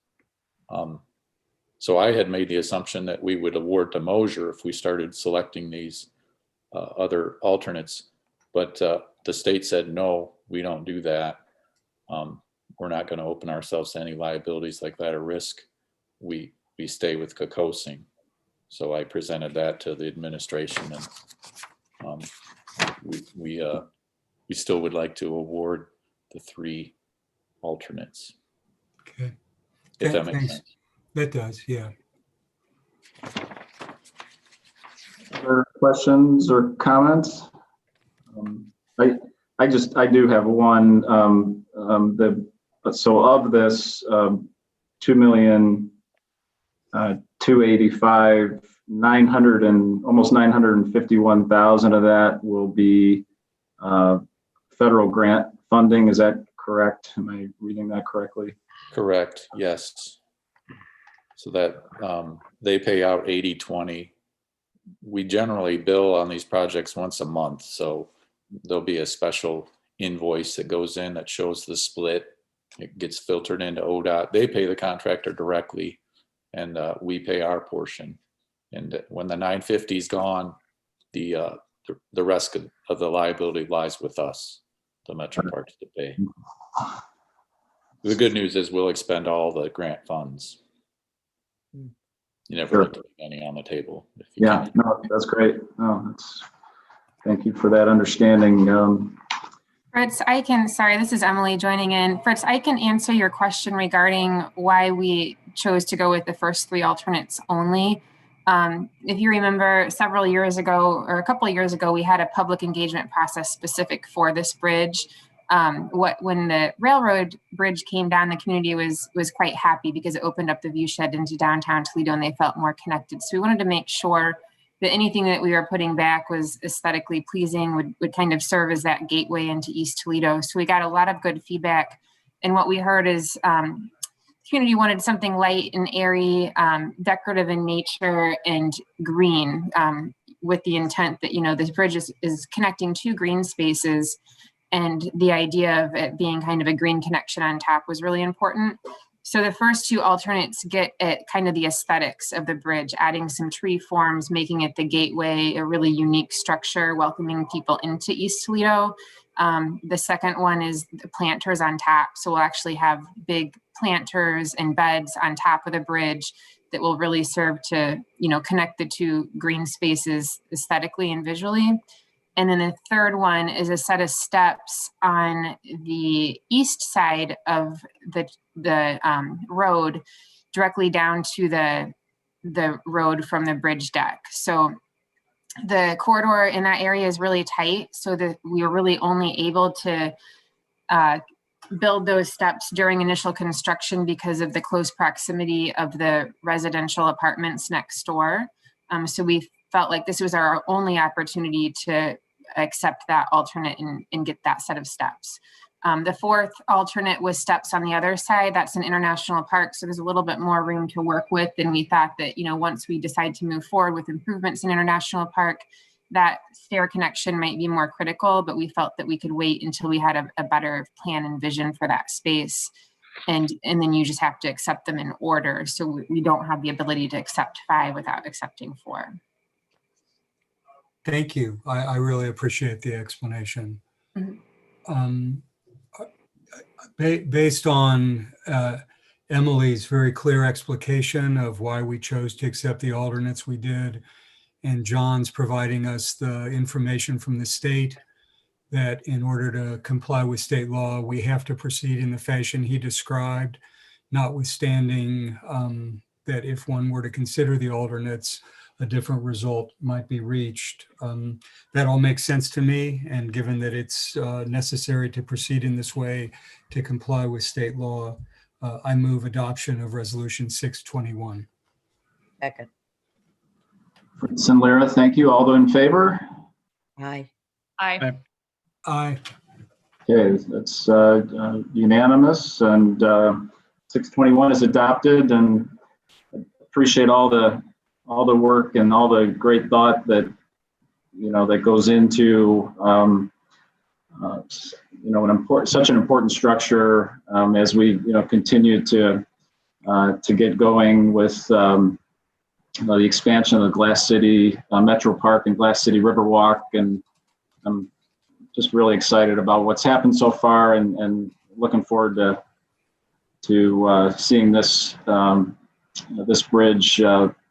So I had made the assumption that we would award to Mosier if we started selecting these other alternates, but the state said, no, we don't do that. We're not going to open ourselves to any liabilities like that or risk. We stay with Kokosing. So I presented that to the administration, and we still would like to award the 3 alternates. Okay. If that makes Thanks. sense. That does, yeah. Other questions or comments? I do have one. So of this 2,285,900 and almost 951,000 of that will be federal grant funding. Is that correct? Am I reading that correctly? Correct, yes. So that they pay out 80/20. We generally bill on these projects once a month, so there'll be a special invoice that goes in that shows the split. It gets filtered into ODOT. They pay the contractor directly, and we pay our portion. And when the 950 is gone, the rest of the liability lies with us, the Metroparks, to pay. The good news is we'll expend all the grant funds. You never Sure. have to leave any on the table. If you Yeah, can. no, that's great. No, thank you for that understanding. Fritz, sorry, this is Emily joining in. Fritz, I can answer your question regarding why we chose to go with the first 3 alternates only. If you remember, several years ago, or a couple of years ago, we had a public engagement process specific for this bridge. When the railroad bridge came down, the community was quite happy because it opened up the viewshed into downtown Toledo and they felt more connected. So we wanted to make sure that anything that we were putting back was aesthetically pleasing, would kind of serve as that gateway into East Toledo. So we got a lot of good feedback. And what we heard is the community wanted something light and airy, decorative in nature, and green, with the intent that, this bridge is connecting 2 green spaces. And the idea of it being kind of a green connection on top was really important. So the first 2 alternates get at kind of the aesthetics of the bridge, adding some tree forms, making it the gateway, a really unique structure, welcoming people into East Toledo. The second one is the planters on top. So we'll actually have big planters and beds on top of the bridge that will really serve to, connect the 2 green spaces aesthetically and visually. And then the third one is a set of steps on the east side of the road, directly down to the road from the bridge deck. So the corridor in that area is really tight, so that we were really only able to build those steps during initial construction because of the close proximity of the residential apartments next door. So we felt like this was our only opportunity to accept that alternate and get that set of steps. The fourth alternate was steps on the other side. That's an international park, so there's a little bit more room to work with. And we thought that, once we decide to move forward with improvements in international park, that stair connection might be more critical, but we felt that we could wait until we had a better plan and vision for that space. And then you just have to accept them in order. So we don't have the ability to accept 5 without accepting 4. Thank you. I really appreciate the explanation. Mm-hmm. Based on Emily's very clear explication of why we chose to accept the alternates we did, and John's providing us the information from the state that in order to comply with state law, we have to proceed in the fashion he described, notwithstanding that if one were to consider the alternates, a different result might be reached. That all makes sense to me. And given that it's necessary to proceed in this way to comply with state law, I move adoption of Resolution 621. Second. Fritz and Lara, thank you. All those in favor? Aye. Aye. Aye. Okay, that's unanimous, and 621 is adopted, and appreciate all the work and all the great thought that that goes into such an important structure as we continue to get going with the expansion of the Glass City Metro Park and Glass City Riverwalk, and I'm just really excited about what's happened so far, and looking forward to seeing this this bridge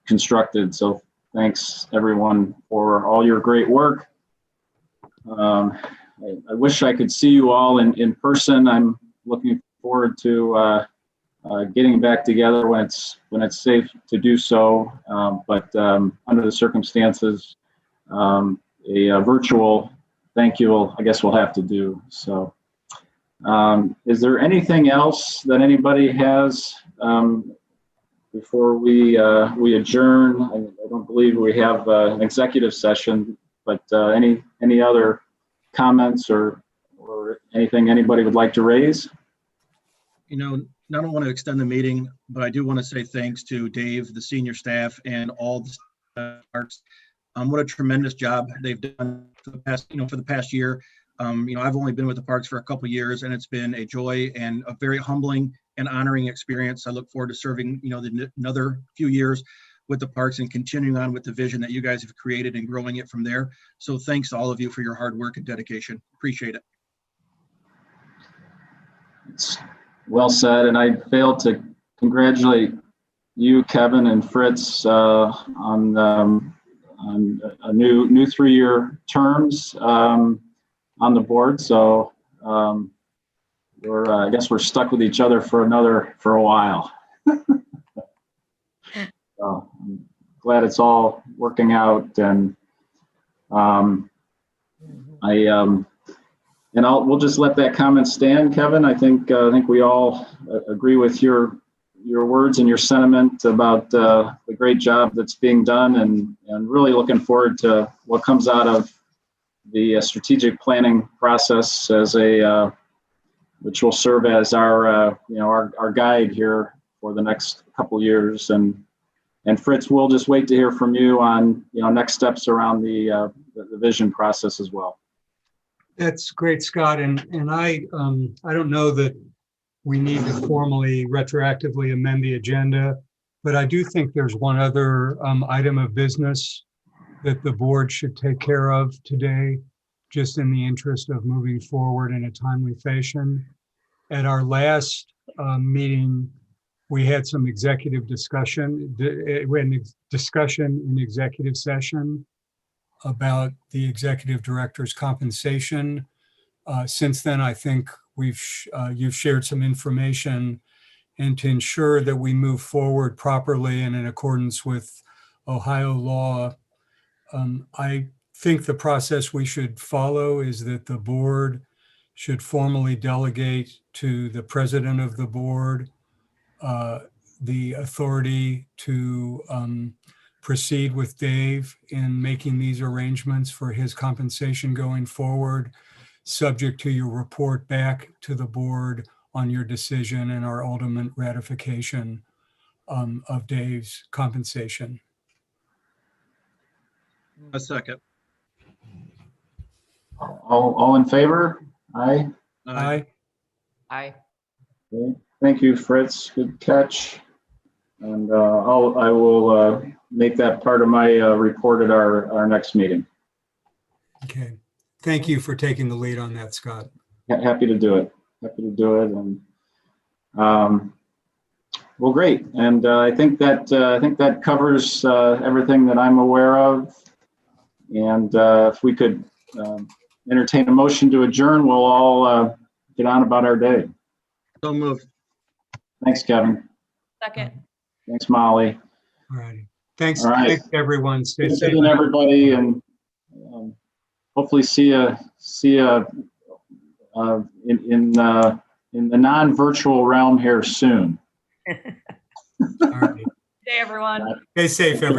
constructed. So thanks everyone for all your great work. I wish I could see you all in person. I'm looking forward to getting back together when it's safe to do so. But under the circumstances, a virtual thank you, I guess we'll have to do. So is there anything else that anybody has before we adjourn? I don't believe we have an executive session, but any other comments or anything anybody would like to raise? You know, I don't want to extend the meeting, but I do want to say thanks to Dave, the senior staff, and all the parks. What a tremendous job they've done for the past year. I've only been with the parks for a couple of years, and it's been a joy and a very humbling and honoring experience. I look forward to serving, another few years with the parks and continuing on with the vision that you guys have created and growing it from there. So thanks to all of you for your hard work and dedication. Appreciate it. It's well said, and I failed to congratulate you, Kevin and Fritz, on a new 3-year terms on the board. So I guess we're stuck with each other for a while. So I'm glad it's all working out, and we'll just let that comment stand, Kevin. I think we all agree with your words and your sentiment about the great job that's being done, and really looking forward to what comes out of the strategic planning process which will serve as our guide here for the next couple of years. And Fritz, we'll just wait to hear from you on next steps around the vision process as well. That's great, Scott. And I don't know that we need to formally retroactively amend the agenda, but I do think there's one other item of business that the board should take care of today, just in the interest of moving forward in a timely fashion. At our last meeting, we had some executive discussion. We had a discussion in executive session about the executive director's compensation. Since then, I think you've shared some information, and to ensure that we move forward properly and in accordance with Ohio law, I think the process we should follow is that the board should formally delegate to the president of the board the authority to proceed with Dave in making these arrangements for his compensation going forward, subject to your report back to the board on your decision and our ultimate ratification of Dave's compensation. A second. All in favor? Aye. Aye. Aye. Okay. Thank you, Fritz. Good catch. And I will make that part of my report at our next meeting. Okay. Thank you for taking the lead on that, Scott. Happy to do it. And well, great. And I think that covers everything that I'm aware of. And if we could entertain a motion to adjourn, we'll all get on about our day. So moved. Thanks, Kevin. Second. Thanks, Molly. All righty. Thanks, All right. thanks everyone. Stay Good safe. seeing everybody, and hopefully see you in the non-virtual realm here soon. All right. Day, everyone. Stay safe, everyone.